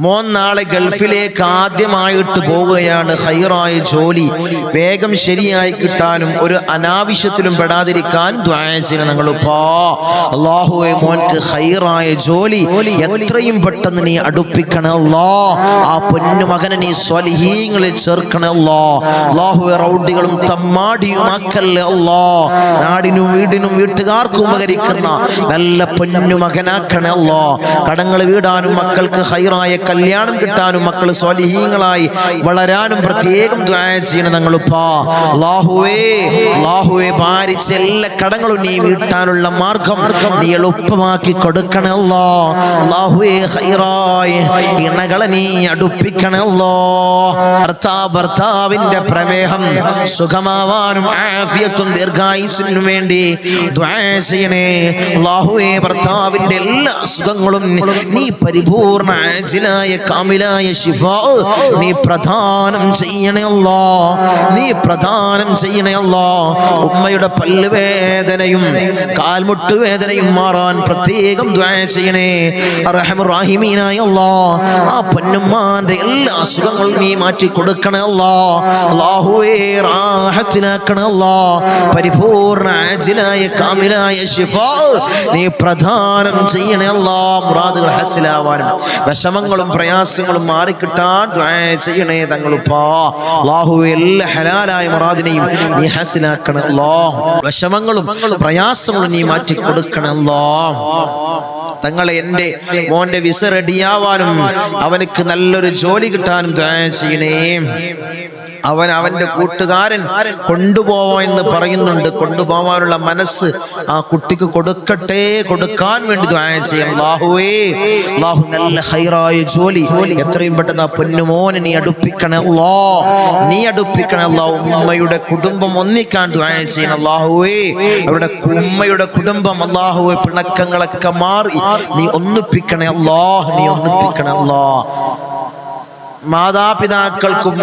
മോൻ നാളെ ഗൾഫിലേക്ക് ആദ്യമായിട്ട് പോവുകയാണ്. ഖൈറായ ജോലി വേഗം ശരിയായി കിട്ടാനും ഒരു അനാവശ്യത്തിലും പെടാതിരിക്കാൻ ദുആ ചെയ്യണം. ഞങ്ങളുപ്പാ അല്ലാഹുവേ, മോൻക്ക് ഖൈറായ ജോലി എത്രയും പെട്ടെന്ന് നീ അടുപ്പിക്കണേ അല്ലാഹ്. ആ പൊന്നു മകനെ നീ സ്വാലിഹീങ്ങളിൽ ചേർക്കണേ അല്ലാഹ്. അല്ലാഹുവേ, റൗഡികളും തമ്മാടിയും ആക്കല്ലേ അല്ലാഹ്. നാടിനും വീടിനും വീട്ടുകാർക്കും ഉപകരിക്കുന്ന നല്ല പൊന്നു മകനാക്കണേ അല്ലാഹ്. കടങ്ങൾ വീടാനും മക്കൾക്ക് ഖൈറായ കല്യാണം കിട്ടാനും മക്കൾ സ്വാലിഹീങ്ങളായി വളരാനും പ്രത്യേകം ദുആ ചെയ്യണം. ഞങ്ങളുപ്പാ അല്ലാഹുവേ, ഭാരിച്ച എല്ലാ കടങ്ങളും നീ വീട്ടാനുള്ള മാർഗം നീ എളുപ്പമാക്കി കൊടുക്കണേ അല്ലാഹ്. അല്ലാഹുവേ, ഖൈറായ ഇണകളെ നീ അടുപ്പിക്കണേ അല്ലാഹ്. ഭർത്താവിന്റെ പ്രമേഹം സുഖമാവാനും ആഫിയത്തും ദീർഘായുസ്സിനും വേണ്ടി ദുആ ചെയ്യണേ അല്ലാഹുവേ. ഭർത്താവിന്റെ എല്ലാ സുഖങ്ങളും നീ പരിപൂർണ ആജിലായ കാമിലായ ശിഫാ നീ പ്രദാനം ചെയ്യണേ അല്ലാഹ്. ഉമ്മയുടെ പല്ലുവേദനയും കാൽമുട്ട് വേദനയും മാറാൻ പ്രത്യേകം ദുആ ചെയ്യണേ അർഹമർ റഹീമീനായ അല്ലാഹ്. ആ പൊന്നുമ്മാന്റെ എല്ലാ അസുഖങ്ങളും നീ മാറ്റി കൊടുക്കണേ അല്ലാഹ്. അല്ലാഹുവേ, റാഹത്തിനാക്കണേ അല്ലാഹ്. പരിപൂർണ ആജിലായ കാമിലായ ശിഫാ നീ പ്രദാനം ചെയ്യണേ അല്ലാഹ്. മുറാദുകൾ ഹാസിലാവാനും വിഷമങ്ങളും പ്രയാസങ്ങളും മാറിക്കിട്ടാൻ ദുആ ചെയ്യണേ തങ്ങളുപ്പാ. അല്ലാഹുവേ, എല്ലാ ഹലാലായ മുറാദിനെയും നീ ഹാസിലാക്കണേ അല്ലാഹ്. വിഷമങ്ങളും പ്രയാസങ്ങളും നീ മാറ്റി കൊടുക്കണേ അല്ലാഹ്. തങ്ങളെ എൻ്റെ മോന്റെ വിസ റെഡിയാവാനും അവനക്ക് നല്ലൊരു ജോലി കിട്ടാനും ദുആ ചെയ്യണേ. അവന്റെ കൂട്ടുകാരൻ കൊണ്ടുപോവാമെന്ന് പറയുന്നുണ്ട്. കൊണ്ടുപോവാനുള്ള മനസ്സ് ആ കുട്ടിക്ക് കൊടുക്കാൻ വേണ്ടി ദുആ ചെയ്യണം. അല്ലാഹുവേ, അല്ലാഹു നല്ല ഖൈറായ ജോലി എത്രയും പെട്ടെന്ന് ആ പൊന്നുമോനെ നീ അടുപ്പിക്കണേ അല്ലാഹ്. ഉമ്മയുടെ കുടുംബം ഒന്നിക്കാൻ ദുആ ചെയ്യണം. അല്ലാഹുവേ, അവരുടെ ഉമ്മയുടെ കുടുംബം അല്ലാഹുവേ പിണക്കങ്ങളൊക്കെ മാറി നീ ഒന്നിപ്പിക്കണേ അല്ലാഹ്. മാതാപിതാക്കൾക്കും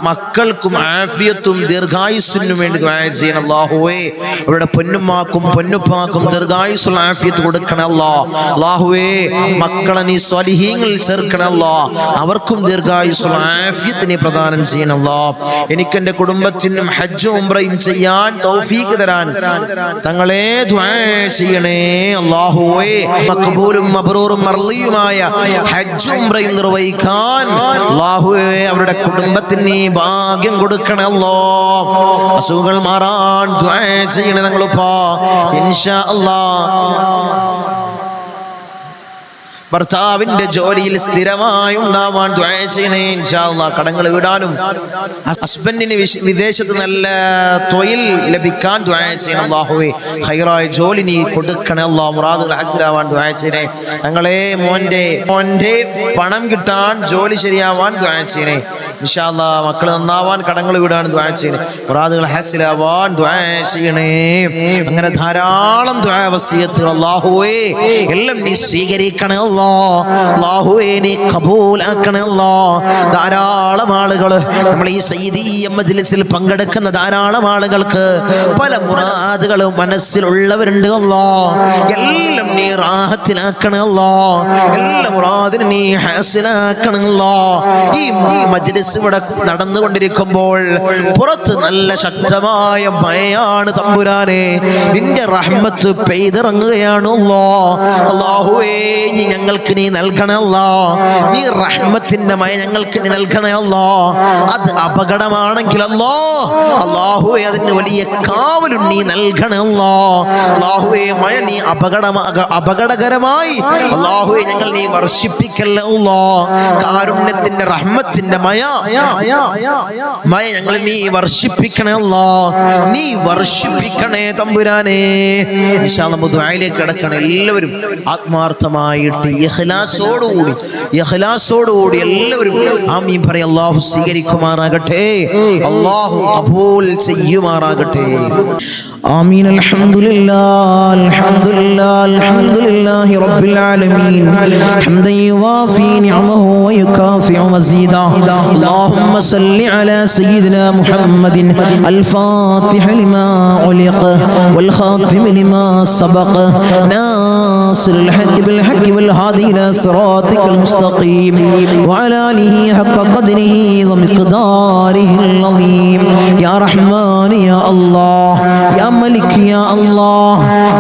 മക്കൾക്കും ആഫിയത്തും ദീർഘായുസ്സിനും വേണ്ടി ദുആ ചെയ്യണം. അല്ലാഹുവേ, അവരുടെ പൊന്നുമ്മാക്കും പൊന്നുപ്പാക്കും ദീർഘായുസ്സുള്ള ആഫിയത്ത് കൊടുക്കണേ അല്ലാഹ്. അല്ലാഹുവേ, മക്കളെ നീ സ്വാലിഹീങ്ങളിൽ ചേർക്കണേ അല്ലാഹ്. അവർക്കും ദീർഘായുസ്സുള്ള ആഫിയത്ത് നീ പ്രദാനം ചെയ്യണം അല്ലാഹ്. എനിക്ക് എൻ്റെ കുടുംബത്തിനും ഹജ്ജും ഉംറയും ചെയ്യാൻ തൗഫീഖ് തരാൻ തങ്ങളെ ദുആ ചെയ്യണേ. അല്ലാഹുവേ, മഖ്ബൂലും മബ്റൂറും മർളിയുമായ ഹജ്ജും ഉംറയും നിർവഹിക്കാൻ അല്ലാഹുവേ അവരുടെ കുടുംബത്തിന് നീ ഭാഗ്യം കൊടുക്കണേ അല്ലാഹ്. അസുഖങ്ങൾ മാറാൻ ദുആ ചെയ്യണേ ഞങ്ങളുപ്പാ ഇൻഷാ അല്ലാഹ്. ഭർത്താവിന്റെ ജോലിയിൽ സ്ഥിരമായി ഉണ്ടാവാൻ ദുആ ചെയ്യണേ ഇൻഷാ അല്ലാഹ്. കടങ്ങൾ വീടാനും ഹസ്ബൻഡിന് വിദേശത്ത് നല്ല തൊഴിൽ ലഭിക്കാൻ ദുആ ചെയ്യണം. അല്ലാഹുവേ, ഖൈറായ ജോലി നീ കൊടുക്കണേ അല്ലാഹ്. മുറാദുകൾ ഹാസിലാവാൻ ദുആ ചെയ്യണേ. ഞങ്ങളെ മോന്റെ പണം കിട്ടാൻ ജോലി ശരിയാവാൻ ദുആ ചെയ്യണേ. ഇൻഷാ അല്ലാഹ് മക്കൾ നന്നാവാൻ കടങ്ങൾ വീടാൻ ദുആ ചെയ്യണേ, മുറാദുകൾ ഹാസിലാവാൻ ദുആ ചെയ്യണേ. അങ്ങനെ ധാരാളം ദുആ വസിയത്തുകൾ അല്ലാഹുവേ എല്ലാം നീ സ്വീകരിക്കണേ അല്ലാഹുവേ, നീ ഖബൂലാക്കണേ അല്ലാഹ്. ധാരാളം ആളുകൾ നമ്മൾ ഈ സയ്യിദിയ്യ മജ്ലിസിൽ പങ്കെടുക്കുന്ന ധാരാളം ആളുകൾക്ക് പല മുറാദുകളും മനസ്സിലുള്ളവരുണ്ട് അല്ലാഹ്. എല്ലാം നീ റാഹത്തിലാക്കണേ അല്ലാഹ്, എല്ലാ മുറാദിനും നീ ഹാസിലാക്കണേ അല്ലാഹ്. ഈ മജ്ലിസ് ഇവിടെ നടന്നുകൊണ്ടിരിക്കുമ്പോൾ പുറത്ത് നല്ല ശക്തമായ മഴയാണ് തമ്പുരാനെ, നിന്റെ റഹ്മത്ത് പെയ്തിറങ്ങുകയാണ് അല്ലാഹുവേ. നീ ഞങ്ങൾക്ക് നീ നൽകണേ അല്ലാഹ്, നീ റഹ്മത്തിന്റെ മഴ ഞങ്ങൾക്ക് നീ നൽകണേ അല്ലാഹ്. അത് അപകടമാണെങ്കിൽ അല്ലാഹുവേ അതിന് വലിയ കാവലും നീ നൽകണേ അല്ലാഹുവേ. മഴ നീ അപകടകരമായി അല്ലാഹുവേ ഞങ്ങൾ നീ വർഷിപ്പിക്കല്ലേ അല്ലാഹ്. കാരുണ്യത്തിന്റെ റഹ്മത്തിന്റെ മഴ ഞങ്ങൾ നീ വർഷിപ്പിക്കണേ അല്ലാഹ്, നീ വർഷിപ്പിക്കണേ തമ്പുരാനെ. ഇൻഷാ അല്ലാഹ് നമുക്ക് ദുആയിലേക്ക് കടക്കണം. എല്ലാവരും ആത്മാർത്ഥമായിട്ട് ഇഖ്ലാസോടുകൂടി എല്ലാവരും ആമീൻ പറയും. അല്ലാഹു സ്വീകരിക്കുമാറാകട്ടെ, അല്ലാഹു ഖബൂൽ ചെയ്യുമാറാകട്ടെ. آمين. الحمد لله الحمد لله الحمد لله رب العالمين حمدا يوافي نعمه ويكافئ مزيدا. اللهم صل على سيدنا محمد الفاتح لما علق والخاتم لما سبق ناصر الحق بالحق والهادي إلى صراطك المستقيم وعلى آله حق قدره ومقداره العظيم. يا رحمن يا الله، يا ملك يا الله،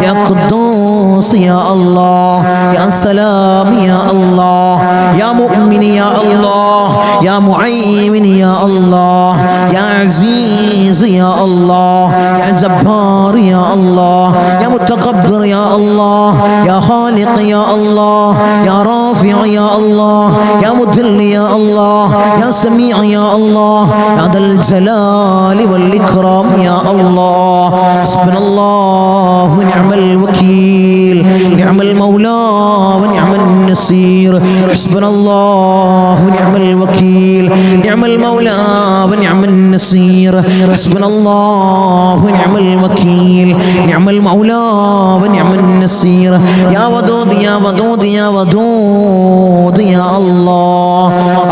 يا قدوس يا الله، يا سلام يا الله، يا مؤمن يا الله، يا معين يا الله، يا عزيز يا الله، يا جبار يا الله، يا متكبر يا الله، يا خالق يا الله، يا رافع يا الله، يا مذل يا الله، يا سميع يا الله، يا ذا الجلال والإكرام يا الله. حسبنا الله ونعم الوكيل، نعم المولى ونعم النصير. حسبنا الله ونعم الوكيل، نعم المولى ونعم النصير. حسبنا الله ونعم الوكيل، نعم المولى ونعم النصير. يا ودود يا ودود يا ودود يا الله.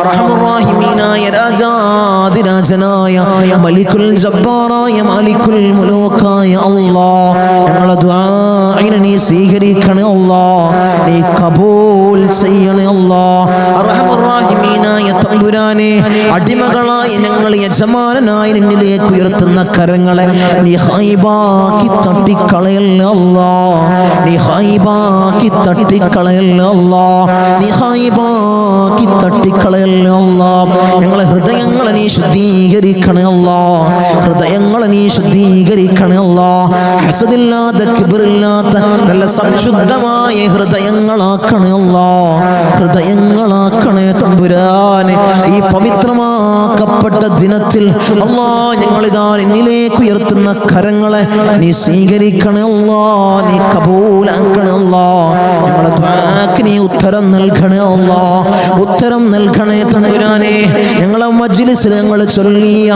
أرحم الراحمين يا راجاد രാജനായ മലിക്കുൽ ജബ്ബാറായ മാലിക്കുൽ മുലൂക്കായ അല്ലാഹ്, ഞങ്ങളുടെ ദുആഇനെ നീ സ്വീകരിക്കണേ അല്ലാഹ്, നീ ഖബൂൽ ചെയ്യണേ അല്ലാഹ്. അർഹമർ റഹീമീനായ തമ്പുരാനെ, അടിമകളായ ഞങ്ങൾ യജമാനനായി നിന്നിലേക്ക് ഉയർത്തുന്ന കരങ്ങളെ നീ ഖൈബാക്കി തട്ടിക്കളയല്ലേ അല്ലാഹ്, നീ ഖൈബാക്കി തട്ടിക്കളയല്ലേ അല്ലാഹ്, നീ ഖൈബാക്കി തട്ടിക്കളയല്ലേ അല്ലാഹ്. ഞങ്ങളെ ഹൃദയങ്ങളെ നീ ശുദ്ധീകരിക്കണേ അല്ലാഹ്, ഹൃദയങ്ങളെ നീ ശുദ്ധീകരിക്കണേ അല്ലാഹ്. ഹസദില്ലാത്ത കിബ്റില്ലാത്ത നല്ല സംശുദ്ധമായ ഹൃദയങ്ങളാക്കണേ അല്ലാഹ്, ഹൃദയങ്ങളാക്കണേ തമ്പുരാനെ. ഈ പവിത്രമാക്കപ്പെട്ട ദിനത്തിൽ അല്ലാഹ് ഞങ്ങളിതാ നിന്നിലേക്ക് ഉയർത്തുന്ന കരങ്ങളെ നീ സ്വീകരിക്കണേ അല്ലാഹ്, നീ കബൂലാക്കണേ അല്ലാഹ്. ഞങ്ങളുടെ ദുആക്ക് നീ ഉത്തരം നൽകണേ അല്ലാഹ്, ഉത്തരം നൽകണേ തമ്പുരാനെ. ഞങ്ങളെ മജ്ലിസിൽ ഞങ്ങൾ ചൊല്ലിയ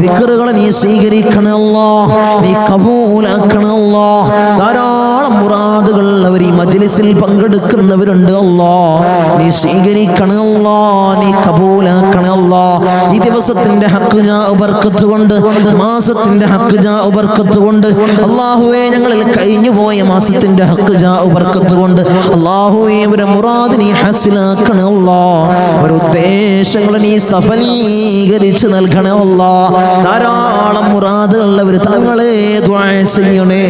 ദിക്റുകളെ നീ സ്വീകരിക്കണേ അല്ലാഹ്, നീ കബൂലാക്കണേ അല്ലാഹ്. ധാരാളം മുറാദുകൾ അവർ ഈ മജ്ലിസിൽ പങ്കെടുക്കുന്നവരുണ്ട് അല്ലാഹ്, നീ സ്വീകരിക്കണേ അല്ലാഹ്, നീ കബൂലാക്കണേ അല്ലാഹ്. ഈ ദിവസത്തിന്റെ ഹക്ക് ജാ ബർക്കത്ത് കൊണ്ട്, മാസത്തിന്റെ ഹക്ക് ജാ ബർക്കത്ത് കൊണ്ട് അല്ലാഹുവേ, ഞങ്ങളിൽ കഴിഞ്ഞു പോയ മാസത്തിന്റെ ഹക്ക് ജാ ബർക്കത്ത് കൊണ്ട് അല്ലാഹുവേ ഒരു മുറാദ് നീ ഹാസിലാക്കണേ അല്ലാഹ്, ഒരു ഉദ്ദേശങ്ങൾ നീ സഫലീകരിച്ച് നൽകണേ അല്ലാഹ്. ധാരാളം മുറാദുള്ളവർ തങ്ങളെ ദുആ ചെയ്യണേ,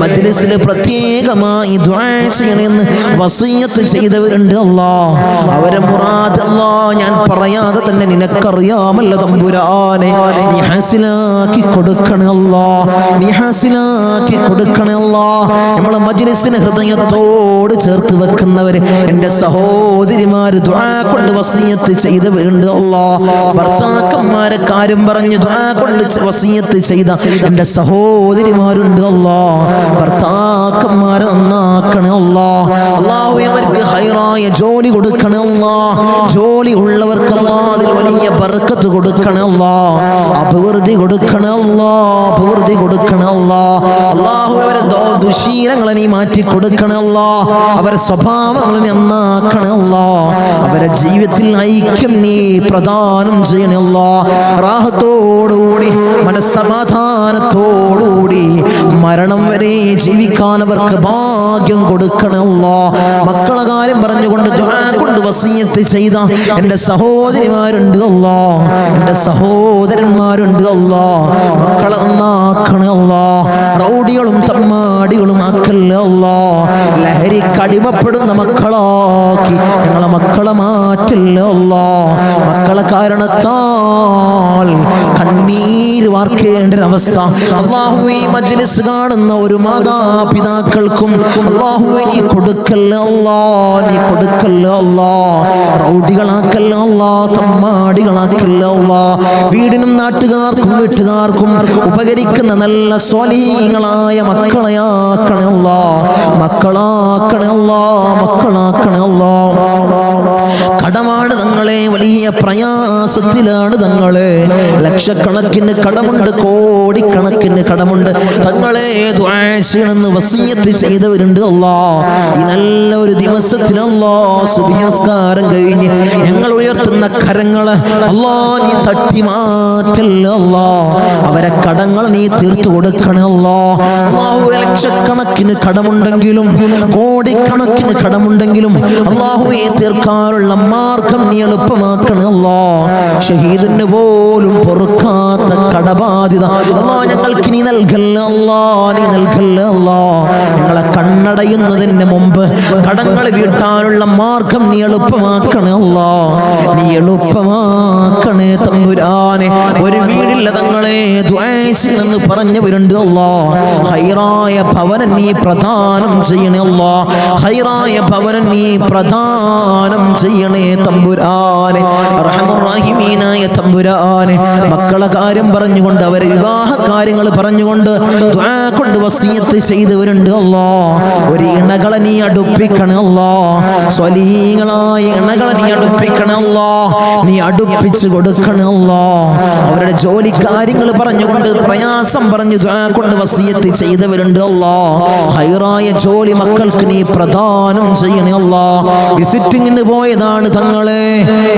മജ്ലിസിൽ പ്രത്യേകമായി ദുആ ചെയ്യണമെന്ന് വസിയത്ത് ചെയ്തവരുണ്ട് അല്ലാഹ്. അവരെ മുറാദ് അല്ലാഹ് ഞാൻ പറയാതെ തന്നെ നിനക്കറിയാമല്ലോ തമ്പുരാനെ, നീ ഹാസിലാക്കി കൊടുക്കണേ അല്ലാഹ്, നീ ഹാസിലാക്കി കൊടുക്കണേ അല്ലാഹ്. നമ്മളെ മജ്ലിസിന് ഹൃദയത്തോട് ചേർത്ത് വെക്കുന്നവര് എൻ്റെ സഹോദരിമാര് ദുആ കൊണ്ട് വസിയത്ത് ചെയ്തവരുണ്ട് അല്ലാഹ്. ഭർത്താക്കന്മാരെ കാര്യം പറഞ്ഞ് ദുആ കൊണ്ട് വസിയത്ത് ചെയ്ത എൻ്റെ സഹോദരിമാരുണ്ട് അല്ലാഹ്. ഭർത്താക്കന്മാരെ നന്നാക്കണേ അല്ലാഹ്. അല്ലാഹുവേ അവർക്ക് ഹൈറായ ജോലി കൊടുക്കണേ അല്ലാഹ്. ജോലി ഉള്ളവർക്ക് അല്ലാഹ് അതിൽ വലിയ ബർക്കത്ത് ബർക്കത്ത് കൊടുക്കണേ അല്ലാഹ്, അഭിവൃദ്ധി കൊടുക്കണേ അല്ലാഹ്, അഭിവൃദ്ധി കൊടുക്കണേ അല്ലാഹ്. അല്ലാഹു അവരെ ദുശീലങ്ങളെ നീ മാറ്റി കൊടുക്കണേ അല്ലാഹ്, അവരെ സ്വഭാവങ്ങളെ നീ നന്നാക്കണേ അല്ലാഹ്, അവരെ ജീവിതത്തിൽ ഐക്യം നീ പ്രദാനം ചെയ്യണേ അല്ലാഹ്. റാഹത്തോടുകൂടി മനസ്സമാധാനത്തോടുകൂടി മരണം വരെ ജീവിക്കാൻ അവർക്ക് ഭാഗ്യം കൊടുക്കണേ അല്ലാഹ്. മക്കളെ കാര്യം പറഞ്ഞുകൊണ്ട് ദുആ കൊണ്ട് വസിയത്ത് ചെയ്ത എൻ്റെ സഹോദരിമാരുണ്ട് അല്ലാഹ്, എൻ്റെ സഹോദരന്മാരുണ്ട് അല്ലാഹ്, മക്കളെ നന്നാക്കണേ അല്ലാഹ്. റൗഡികളും തമ്മാടികളും ആക്കല്ലേ അല്ലാഹ്, ലഹരിക്ക് അടിമപ്പെടുന്ന മക്കളാക്കി ഞങ്ങളെ മക്കളെ മാറ്റല്ലേ അല്ലാഹ്. മക്കളെ കാരണത്താൽ കണ്ണീര് വാർക്കേണ്ട ഒരവസ്ഥ അല്ലാഹുവേ ഈ മജ്ലിസ് കാണുന്ന ഒരു മാതാപിതാക്കൾക്കും അല്ലാഹുവേ നീ കൊടുക്കല്ലേ അല്ലാഹ്, നീ കൊടുക്കല്ലേ അല്ലാഹ്. റൗഡികളാക്കല്ലേ അല്ലാഹ്, തമ്മാടികളാക്കല്ലേ അല്ലാഹ്. വീടിനും നാട്ടുകാർക്കും വീട്ടുകാർക്കും ഉപകരിക്കുന്ന നല്ല സ്വാലിഹീങ്ങളായ മക്കളെയാക്കണേ അല്ലാഹ്, മക്കളാക്കണേ അല്ലാഹ്, മക്കളാക്കണേ അല്ലാഹ്. കടമാണ് തങ്ങളെ, വലിയ പ്രയാസത്തിലാണ് തങ്ങളെ, ലക്ഷക്കണക്കിന് കടമുണ്ട്, കോടിക്കണക്കിന് കടമുണ്ട് തങ്ങളെ. ദുആ ചെയ്യണമെന്ന് വസിയത്ത് ചെയ്തവരുണ്ട് അല്ലാഹ്. ഈ നല്ല ഒരു ദിവസത്തിൽ അല്ലാഹ് സുബ്ഹി നിസ്കാരം കഴിഞ്ഞ് ഞങ്ങൾ ഉയർത്തുന്ന കരങ്ങൾ അല്ലാഹ് നീ തട്ടി മാറ്റല്ലേ അല്ലാഹ്, അവരെ കടങ്ങൾ നീ തീർത്തു കൊടുക്കണേ അല്ലാഹ്. അല്ലാഹു ലക്ഷക്കണക്കിന് കടമുണ്ടെങ്കിലും കോടിക്കണക്കിന് കടമുണ്ടെങ്കിലും അല്ലാഹുവേ തീർക്കാനുള്ള മാർഗം നീ എളുപ്പമാക്കണേ അല്ലാഹ്. ഷഹീദിന് പോലും പൊറുക്കാത്ത കടബാധ്യത അല്ലാഹ് ഞങ്ങൾക്ക് നീ നൽകല്ലേ അല്ലാഹ്, നീ നൽകല്ലേ അല്ലാഹ്. ഞങ്ങളെ കണ്ണടയുന്നതിന് മുമ്പ് കടങ്ങൾ വീട്ടാനുള്ള മാർഗം നീ എളുപ്പമാക്കണേ അല്ലാഹ്, നീ എളുപ്പമാക്കണേ തമ്പുരാനെ. ഒരു വീടില്ല തങ്ങളെ ദുആ ചെയ്യണമെന്ന് പറഞ്ഞവരുണ്ട് അല്ലാഹ്, ഖൈറായ ഭവനം നീ പ്രദാനം ചെയ്യണേ അല്ലാഹ്, ഖൈറായ ഭവനം നീ പ്രദാനം ചെയ്യണേ തമ്പുരാനെ, അർഹമുർ റഹീമീനായ തമ്പുരാനെ. മക്കളെ കാര്യം പറഞ്ഞുകൊണ്ട് അവരെ വിവാഹ കാര്യങ്ങൾ പറഞ്ഞുകൊണ്ട് ദുആ കൊണ്ട് വസിയത്ത് ചെയ്തവരുണ്ട് അല്ലാഹ്. ഒരു ഇണകളെ നീ അടുപ്പിക്കണേ അല്ലാഹ്, സ്വലീഹങ്ങളായ ഇണകളെ നീ അടുപ്പിക്കണേ അല്ലാഹ്, നീ അടുപ്പിച്ച് കൊടുക്കണേ അല്ലാഹ്. അവരുടെ ജോലി കാര്യങ്ങൾ പറഞ്ഞുകൊണ്ട് പ്രയാസം പറഞ്ഞു ദുആ കൊണ്ട് വസിയത്ത് ചെയ്തവരുണ്ട് അല്ലാഹ്. ഖൈറായ ജോലി മക്കൾക്ക് നീ പ്രദാനം ചെയ്യണേ അല്ലാഹ്. വിസിറ്റിങ്ങിന് പോയതാണ് തങ്ങളെ,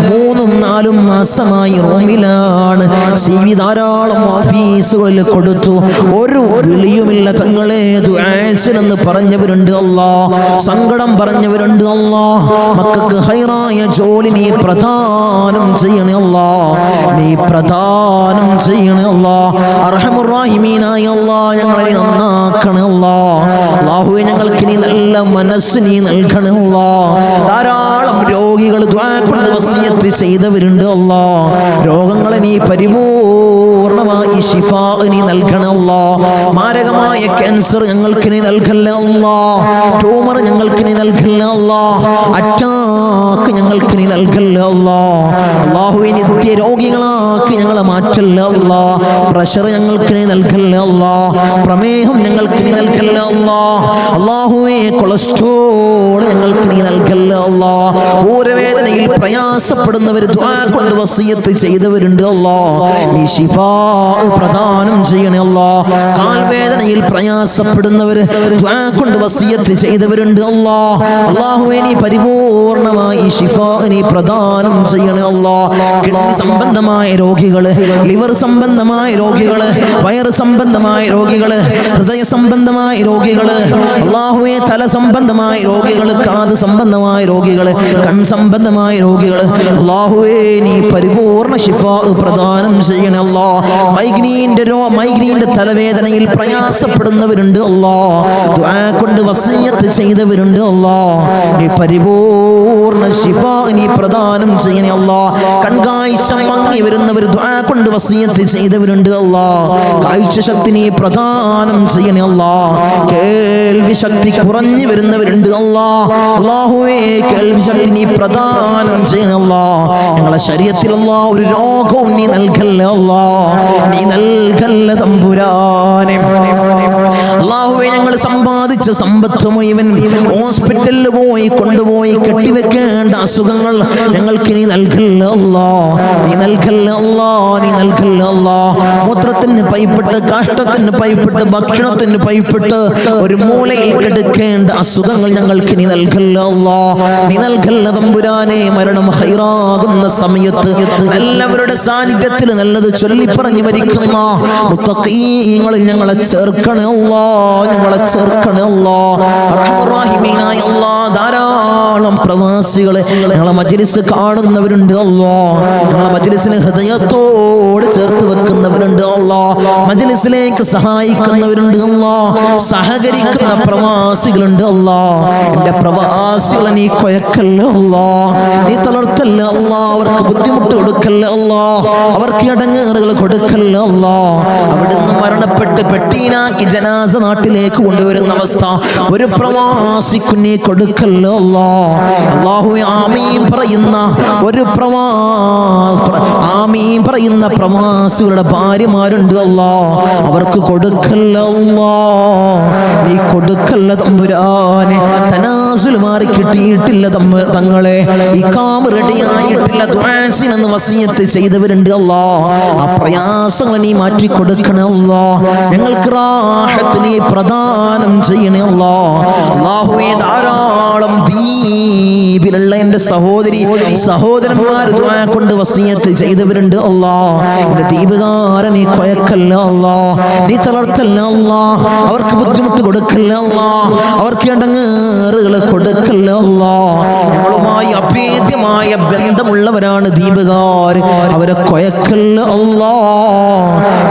3-4 മാസമായി റൂമിലാണ്. CV ധാരാളം ഓഫീസുകളിൽ കൊടുത്തു, ഒരു വിളിയുമില്ല തങ്ങളെ. ദുആ ചെയ്യണമെന്ന് പറഞ്ഞവരുണ്ട് അല്ലാഹ്, സങ്കടം പറഞ്ഞവരുണ്ട് അല്ലാഹ്. മക്കൾക്ക് ഖൈറായ ജോലി നീ പ്രദാനം ചെയ്യണേ അല്ലാഹ്, നീ പ്രദാനം ചെയ്യണേ അല്ലാഹ്. അർഹമുർ റഹീമീനായ അല്ലാഹ് ഞങ്ങളെ നന്നാക്കണേ അല്ലാഹ്. അല്ലാഹുവേ ഞങ്ങൾക്ക് നീ നല്ല മനസ്സ് നീ നൽകണേ അല്ലാഹ്. ധാരാളം രോഗികൾ ദുആ കൊണ്ട് വസിയത്ത് ചെയ്തവരുണ്ട് അല്ലാഹ്. രോഗങ്ങളെ നീ പരിപൂർണമായി ശിഫാ നീ നൽകണേ അല്ലാഹ്. മാരകമായ ക്യാൻസർ ഞങ്ങൾക്ക് നീ നൽകല്ലേ അല്ലാഹ്, ട്യൂമർ ഞങ്ങൾക്ക് നീ നൽകല്ലേ അല്ലാഹ്, അറ്റാക്ക് ഞങ്ങൾക്ക് നീ നൽകല്ലേ അല്ലാഹ്. അല്ലാഹുവേ നിത്യ രോഗികളാക്കി ഞങ്ങളെ മാറ്റല്ലേ അല്ലാഹ്. പ്രഷർ ഞങ്ങൾക്ക് നീ നൽകല്ലേ അല്ലാഹ്, പ്രമേഹം ഞങ്ങൾക്ക് നീ നൽകല്ലേ അല്ലാഹ്. അല്ലാഹുവേ കൊളസ്ട്രോൾ ഞങ്ങൾക്ക് നീ നൽകല്ലേ അല്ലാഹ്. ഊരവേദനയിൽ പ്രയാസപ്പെടുന്നവർ ദുആ കൊണ്ട് വസിയത്ത് ചെയ്തവരുണ്ട് അല്ലാഹ്, നീ ശിഫാ പ്രദാനം ചെയ്യണേ അല്ലാഹ്. കാൽവേദനയിൽ പ്രയാസപ്പെടുന്നവർ ദുആ കൊണ്ട് വസിയത്ത് ചെയ്തവരുണ്ട് അല്ലാഹ്. അല്ലാഹുവേ നീ പരിപൂർണമായി ശിഫാ നീ പ്രദാനം ചെയ്യണേ അല്ലാഹ്. കിഡ്നി സംബന്ധമായ രോഗികള്, ലിവർ സംബന്ധമായ രോഗികള്, വയറ് സംബന്ധമായ രോഗികള്, ഹൃദയ സംബന്ധമായ രോഗികള്, അല്ലാഹുവേ തല സംബന്ധമായ രോഗികള്, കാത് സംബന്ധമായ രോഗികള്, കൺ സംബന്ധമായ രോഗികള്, അല്ലാഹുവേ നീ പരിപൂർണ ശിഫാ പ്രദാനം ചെയ്യണേ അല്ലാഹ്. മൈഗ്രീന്റെ തലവേദനയിൽ പ്രയാസപ്പെടുന്നവരുണ്ട് അല്ലാഹ്, ദുആ കൊണ്ട് വസിയത്ത് ചെയ്തവരുണ്ട് അല്ലാഹ്, നീ പരിപൂർണ ശിഫാ നീ പ്രദാനം ചെയ്യണേ അല്ലാഹ്. കൺകാഴ്ച മങ്ങി വരുന്നവർ ദുആ കൊണ്ട് വസിയത്ത് ചെയ്തവരുണ്ട് അല്ലാഹ്, കാഴ്ച ശക്തി നീ പ്രദാനം ചെയ്യണേ അല്ലാഹ്. കേൾവി ശക്തി കുറഞ്ഞു വരുന്നവരുണ്ട് അല്ലാഹ്, അല്ലാഹുവേ കേൾവി ശക്തി നീ പ്രദാനം ചെയ്യണേ അല്ലാഹ്. ഞങ്ങളെ ശരീരത്തിൽ അല്ലാഹ് ഒരു രോഗവും നീ നൽകല്ലേ അല്ലാഹ്, നീ നൽകല്ലേ തമ്പുരാനെ. അല്ലാഹുവേ ഞങ്ങൾ സമ്പാദിച്ച സമ്പാദിച്ച സമ്പത്ത് മുഴുവൻ ഹോസ്പിറ്റലിൽ പോയി കൊണ്ടുപോയി കെട്ടിവെക്കേണ്ട അസുഖങ്ങൾ ഞങ്ങൾക്ക് നീ നൽകല്ല അല്ലാ, നീ നൽകല്ല അല്ലാ, നീ നൽകല്ല അല്ലാ. മൂത്രത്തിന് പൈപ്പിട്ട്, കാഷ്ടത്തിന് പൈപ്പിട്ട്, ഭക്ഷണത്തിന് പൈപ്പിട്ട് ഒരു മൂലയിൽ കിടക്കേണ്ട അസുഖങ്ങൾ ഞങ്ങൾക്ക് നീ നൽകല്ല അല്ലാ, നീ നൽകല്ല തമ്പുരാനെ. മരണം ഹൈറാകുന്ന സമയത്ത് എല്ലാവരുടെ സാന്നിധ്യത്തിൽ നല്ലത് ചൊല്ലിപ്പറഞ്ഞു മരിക്കുന്ന മുത്തഖീങ്ങളിൽ ഞങ്ങളെ ചേർക്കണേ അല്ലാ, ഞങ്ങളെ ചേർക്കണേ അല്ലാ. അർഹമർ റഹീമീനായ അല്ലാ, ധാരാളം പ്രവാസികളെ ഞങ്ങളെ മജ്ലിസ് കാണുന്നവരുണ്ട് അല്ലാ, ഞങ്ങളെ മജ്ലിസിനെ ഹൃദയത്തോട് ചേർത്ത് വെക്കുന്നവരുണ്ട് അല്ലാ, മജ്ലിസിലേക്ക് സഹായിക്കുന്നവരുണ്ട് അല്ലാ, സഹകരിക്കുന്ന പ്രവാസികളുണ്ട് അല്ലാ. എന്റെ പ്രവാസികളെ നീ കൊയക്കല്ല അല്ലാ, നീ തളർത്തല്ല അല്ലാ, അവർക്ക് ബുദ്ധിമുട്ട് കൊടുക്കല്ല അല്ലാ, അവർക്ക് ഇടങ്ങേറുകൾ കൊടുക്കല്ല അല്ലാ. അവിടുന്ന് മരണപ്പെട്ട് പെട്ടീനാക്കി ജനാസ നാട്ടിലേക്ക് കൊണ്ടുവരുന്ന അവസ്ഥ ഒരു പ്രവാസിക്കു നീ കൊടുക്കല്ല അല്ലാ. അല്ലാഹുവേ ആമീൻ പറയുന്ന ഒരു ആമീൻ പറയുന്ന പ്രവാസികളുടെ ഭാര്യമാരുണ്ട് അല്ലാ, അവർക്ക് കൊടുക്കല്ല അല്ലാ, നീ കൊടുക്കല്ല തമ്പുരാനെ. തനാസുൽ മാറി കിട്ടിയിട്ടില്ല തങ്ങളെ, ഇഖാമ റെഡിയായിട്ടില്ല, ദുആസിനെന്ന് വസിയത്ത് ചെയ്തവരുണ്ട് അല്ലാ, ആ പ്രയാസങ്ങൾ നീ മാറ്റി കൊടുക്കണേ അല്ലാ. ഞങ്ങൾക്ക് റാഹത്ത് നീ പ്രദാനം ചെയ്യണേ അല്ലാ. അല്ലാഹുവേ ധാരാളം ദ്വീപിലുള്ള എൻ്റെ സഹോദരന്മാർ ദുആ കൊണ്ട് വസിയത്ത് ചെയ്തവരുണ്ട് അല്ലാ. എൻ്റെ ദ്വീപുകാരൻ നീ കൊയക്കല്ല അല്ലാ, നീ തളർത്തല്ല അല്ലാ, അവർക്ക് ബുദ്ധിമുട്ട് കൊടുക്കല്ല അല്ലാ, അവർക്ക് ഇടങ്ങേറുകൾ കൊടുക്കല്ല അല്ലാ. ഞങ്ങളുമായി അഭേദ്യമായ ബന്ധമുള്ളവരാണ് ദ്വീപുകാർ, അവരെ കൊയക്കല്ല അല്ലാ,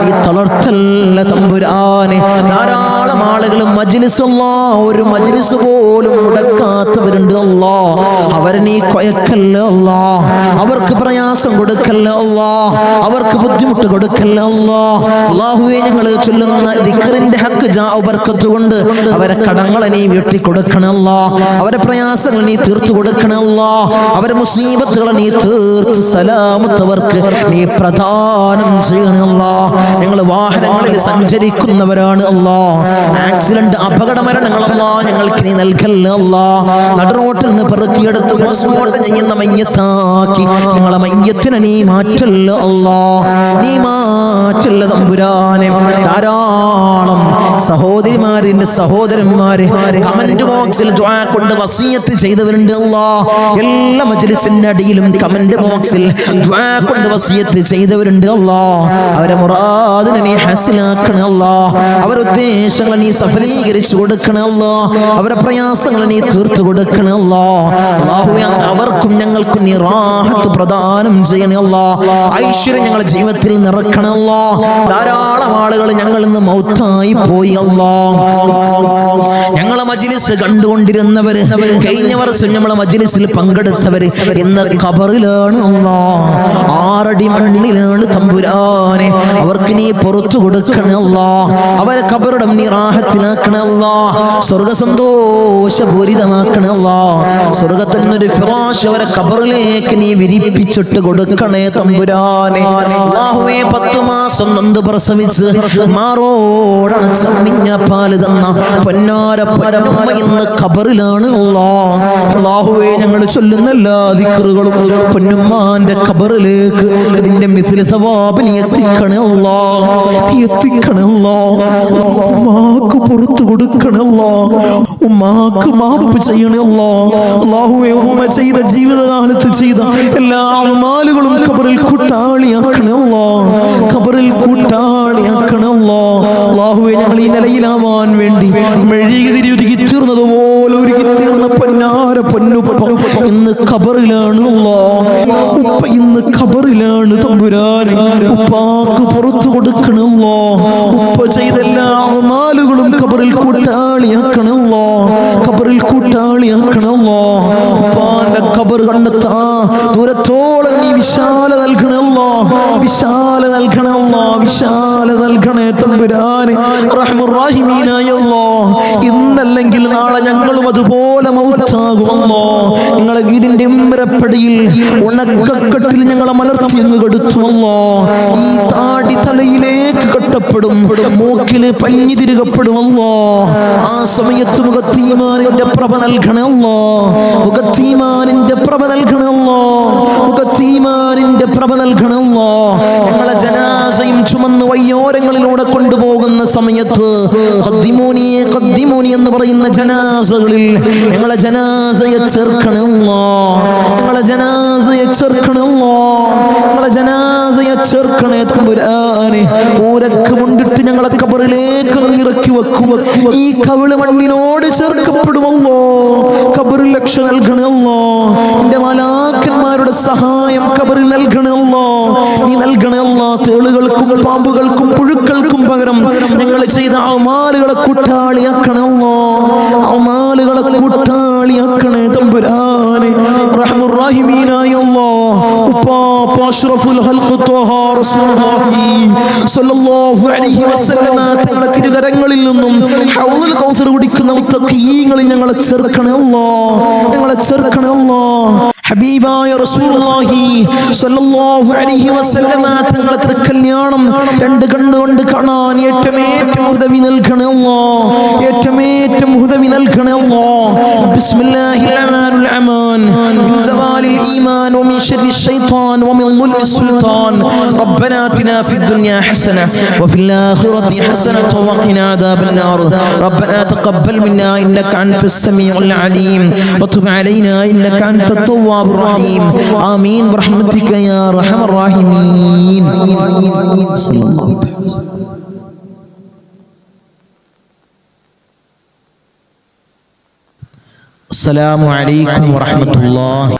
നീ തളർത്തല്ല തമ്പുരാനെ. ധാരാളം ആളുകൾ മജ്ലിസ് അല്ലാ, ഒരു മജ്ലിസ് പോലും മുടക്കാത്തവരുണ്ട് അല്ലാ, അവരെ നീ കൊയക്കല്ല അല്ലാ, അവർക്ക് പ്രയാസം കൊടുക്കല്ല അല്ലാ, അവർക്ക് ബുദ്ധിമുട്ട് കൊടുക്കല്ല അല്ലാ. അല്ലാഹുവേ ഞങ്ങൾ ചൊല്ലുന്ന ദിക്റിന്റെ ഹക്ക് ജാഉ ബർക്കത്ത് കൊണ്ട് അവരെ കടങ്ങളെ നീ വീട്ടി കൊടുക്കണം അല്ലാ, അവരെ പ്രയാസങ്ങൾ നീ തീർത്തു കൊടുക്കണം അല്ലാ, അവരെ മുസീബത്തുകളെ നീ തീർത്ത് സലാമത്തവർക്ക് നീ പ്രദാനം ചെയ്യണം അല്ലാ. ഞങ്ങൾ വാഹനങ്ങളിൽ സഞ്ചരിക്കുന്നവരാണ് അല്ലാ, ആക്സിഡന്റ് അപകട മരണങ്ങളല്ലാ ഞങ്ങൾക്ക് നീ നൽകല്ല അല്ലാ. നടുറോട്ടിൽ നിന്ന് പെറുക്കിയെടുത്ത് പോസ്റ്റ്മോർട്ടം ചെയ്യുന്ന മയ്യത്താക്കി ഞങ്ങളെ മയ്യത്തിനെ നീ മാറ്റല്ല അല്ലാ, നീ മാറ്റല്ല തമ്പുരാനെ. ധാരാളം സഹോദരിമാരിന്റെ സഹോദരന്മാര് കമന്റ് ബോക്സിൽ ദുആ കൊണ്ട് വസിയത്ത് ചെയ്തവരുണ്ട് അല്ലാ. എല്ലാ മജ്ലിസിന്റെ അടിയിലും കമന്റ് ബോക്സിൽ ദുആ കൊണ്ട് വസിയത്ത് ചെയ്തവരുണ്ട് അല്ലാ. അവരെ മുറാദിനെ നീ ഹസിലാക്കണേ അല്ലാ, അവരുടെ ഉദ്ദേശങ്ങളെ നീ സഫലീകരിച്ചു കൊടുക്കണേ അല്ലാ, അവരുടെ പ്രയാസങ്ങളെ നീ തീർത്തു കൊടുക്കണേ അല്ലാ. അല്ലാഹുവേ അവർക്കും ഞങ്ങൾക്കും നീ റാഹത്ത് പ്രദാനം ചെയ്യണേ അല്ലാ, ഐശ്വര്യം ഞങ്ങളുടെ ജീവിതത്തിൽ നിറക്കണേ അല്ലാ. ധാരാളം ആളുകൾ ഞങ്ങളിൽ നിന്ന് മൗത്തായി പോയി അല്ലാ. ഞങ്ങളെ മജ്ലിസ് കണ്ടുകൊണ്ടിരുന്നവര്, കഴിഞ്ഞ വർഷം നമ്മളെ മജ്ലിസിൽ പങ്കെടുത്തവര് ഇന്ന് ഖബറിലാണ് അല്ലാ, 6 അടി മണ്ണിലാണ് തമ്പുരാനെ. അവർക്ക് നീ പുറത്തു കൊടുക്കണേ അല്ലാ, അവരെ ഖബറിടം നീ റാഹത്തിലാക്കണേ അല്ലാ, സ്വർഗ സന്തോഷപൂരിതമാക്കണേ അല്ലാ. സ്വർഗത്തിൽ നിന്നൊരു ഫിറാശ് അവരെ ഖബറിലേക്ക് നീ വിരിപ്പിച്ചിട്ട് കൊടുക്കണേ തമ്പുരാനെ. അല്ലാഹുവേ 10 മാസം നൊന്ത് പ്രസവിച്ച് മാറോടണച്ച മിഞ്ഞ പാല് തന്ന പൊന്നാര പൊന്നുമ്മ ഇന്ന് ഖബറിലാണ് അല്ലാ. അല്ലാഹുവേ ഞങ്ങൾ ചൊല്ലുന്ന എല്ലാ ദിക്റുകളും പൊന്നുമ്മാന്റെ ഖബറിലേക്ക് ഇതിന്റെ മിസ്ല സവാബ് നീ എത്തിക്കണേ അല്ലാ, എത്തിക്കണേ അല്ലാ. ഉമ്മാക്ക് പുറത്തു കൊടുക്കണേ അല്ലാ, ഉമ്മാക്ക് മാപ്പ് ചെയ്യണേ അല്ലാ. അല്ലാഹുവേ ഉമ്മ ചെയ്ത ജീവിതകാലത്ത് ചെയ്ത എല്ലാ അമാലുകളും ഖബറിൽ കൂട്ടാളിയാക്കണേ അല്ലാ, ഖബറിൽ കൂട്ടാളിയാക്കണേ അല്ലാ. അല്ലാഹുവേ ഞങ്ങൾ ഈ നിലയിലാവാൻ വേണ്ടി മെഴുകുതിരി ഉരുകി തീർന്നതുപോലെ ഉരുകി തീർന്ന പൊന്നാര പൊന്നുപ്പ ഇന്ന് ഖബറിലാണ് അല്ലാ. ഉപ്പ ഇന്ന് ഖബറിലാണ് തമ്പുരാനെ. ഉപ്പാക്ക് പുറത്തു കൊടുക്കണം അല്ലാ, ഉപ്പ ചെയ്ത എല്ലാ അമാലുകളും ഖബറിൽ കൂട്ടാളിയാക്കണം അല്ലാ, ഖബറിൽ കൂട്ടാളിയാക്കണം അല്ലാ. ഉപ്പാന്റെ ഖബർ കണ്ടെത്താ ദൂരത്തോളം നീ വിശാല നൽകണം അല്ലാ, വിശാല നൽകണം അല്ലാ, വിശാല നൽകണേ തമ്പുരാനെ. റഹ്മർ റഹീമീനായ അല്ലാ, ഇന്നല്ലെങ്കിൽ നാളെ ഞങ്ങളും അതുപോലെ മൗത്താകും അല്ലാ. നിങ്ങളെ വീടിന്റെ ഉമ്മരപ്പടിയിൽ ഉണക്കക്കെട്ടിൽ ഞങ്ങളെ മലർത്തി അങ്ങ് കെടുത്തു അല്ലാ. ഈ താടി തലയിലേക്ക് കെട്ട കെട്ടപ്പെടും, മൂക്കില് പഞ്ഞി തിരുകപ്പെടും. അല്ലാ, ആ സമയത്ത് മുഖത്തീമാനിന്റെ പ്രഭ നൽകണേ അല്ലാ, മുഖത്തീമാനിന്റെ പ്രഭ നൽകണേ അല്ലാ, മുഖത്തീമാനിന്റെ പ്രഭ നൽകണേ അല്ലാ. ഞങ്ങളെ ജനാസയും ചുമന്ന് വയ്യോരങ്ങളിലൂടെ കൊണ്ടുപോകുന്ന സമയത്ത് ഖദ്ദിമൂനി ഖദ്ദിമൂനി എന്ന് പറയുന്ന ജനാസകളിൽ ഞങ്ങളെ ജനാസയെ ചേർക്കണേ അല്ലാ, ഞങ്ങളെ ജനാസയെ ചേർക്കണേ അല്ലാ, ഞങ്ങളെ ജനാസയെ ചേർക്കണേ തമ്പുരാനെ. ഊരക്ക് കൊണ്ടിട്ട് ഞങ്ങളെ ഖബറിലേക്ക് ഇറക്കി വെക്കും, ഈ കവിള് മണ്ണിനോട് ചേർക്കപ്പെടുമല്ലോ. ഖബറിൽ രക്ഷ നൽകണേ അല്ലാ, എന്റെ മലാക്കന്മാരുടെ സഹായം ഖബറിൽ നൽകണേ അല്ലാ, നീ നൽകണേ അല്ലാ. തേളുകൾക്കും പാമ്പുകൾക്കും പുഴുക്കൾക്കും പകരം ഞങ്ങൾ ചെയ്ത അമാലുകളെ കൂട്ടാളിയാക്കണേ അല്ലാ, അമാലുകളെ കൂട്ടാളിയാക്കണേ തമ്പുരാനെ. റഹ്മുർ റഹീമീനായ അല്ലാഹ്, ഉപ്പാപ്പ അഷ്റഫുൽ ഖൽഖ് ത്വഹ റസൂലുള്ളാഹി സ്വല്ലല്ലാഹു അലൈഹി വസല്ലമ തങ്ങളുടെ തിരുകരങ്ങളിൽ നിന്നും ഹൗദുൽ കൗസർ കുടിക്കുന്ന മുത്തഖീങ്ങളിൽ ഞങ്ങളെ ചേർക്കണേ അല്ലാഹ്, ഞങ്ങളെ ചേർക്കണേ അല്ലാഹ്. ഹബീബായ റസൂലുള്ളാഹി സ്വല്ലല്ലാഹു അലൈഹി വസല്ലമ തങ്ങളുടെ തിരുക്കല്യാണം രണ്ട് കണ്ണുകൊണ്ട് കാണാൻ ഏറ്റവും ഉദവി നൽകണേ അല്ലാഹ്, ഏറ്റവും ഉദവി നൽകണേ അല്ലാഹ്. ബിസ്മില്ലാഹിർ റഹ്മാനിർ റഹീം. മിൻ സവാലിൽ ഈമാൻ വമിൻ ശർരി ശൈത്താൻ വമിൻ ദുൽമി സുൽത്താൻ. റബ്ബനാ ആതിനാ ഫിദ് ദുനിയാ ഹസന വഫിൽ ആഖിറതി ഹസനത വഖിനാ അദാബൻ നാർ. റബ്ബനാ തഖബ്ബൽ മിന്നാ ഇന്നക അൻതസ് സമീഉൽ അലീം വതുബ് അലൈനാ ഇന്നക അൻതത് തവ്വാബുർ റഹീം. ആമീൻ ബിറഹ്മതിക യാ അർഹമർ റഹീമീൻ. സല്ലല്ലാഹു അലൈഹി വസല്ലം. അസ്സലാമു അലൈക്കും വറഹ്മത്തുള്ളാഹി.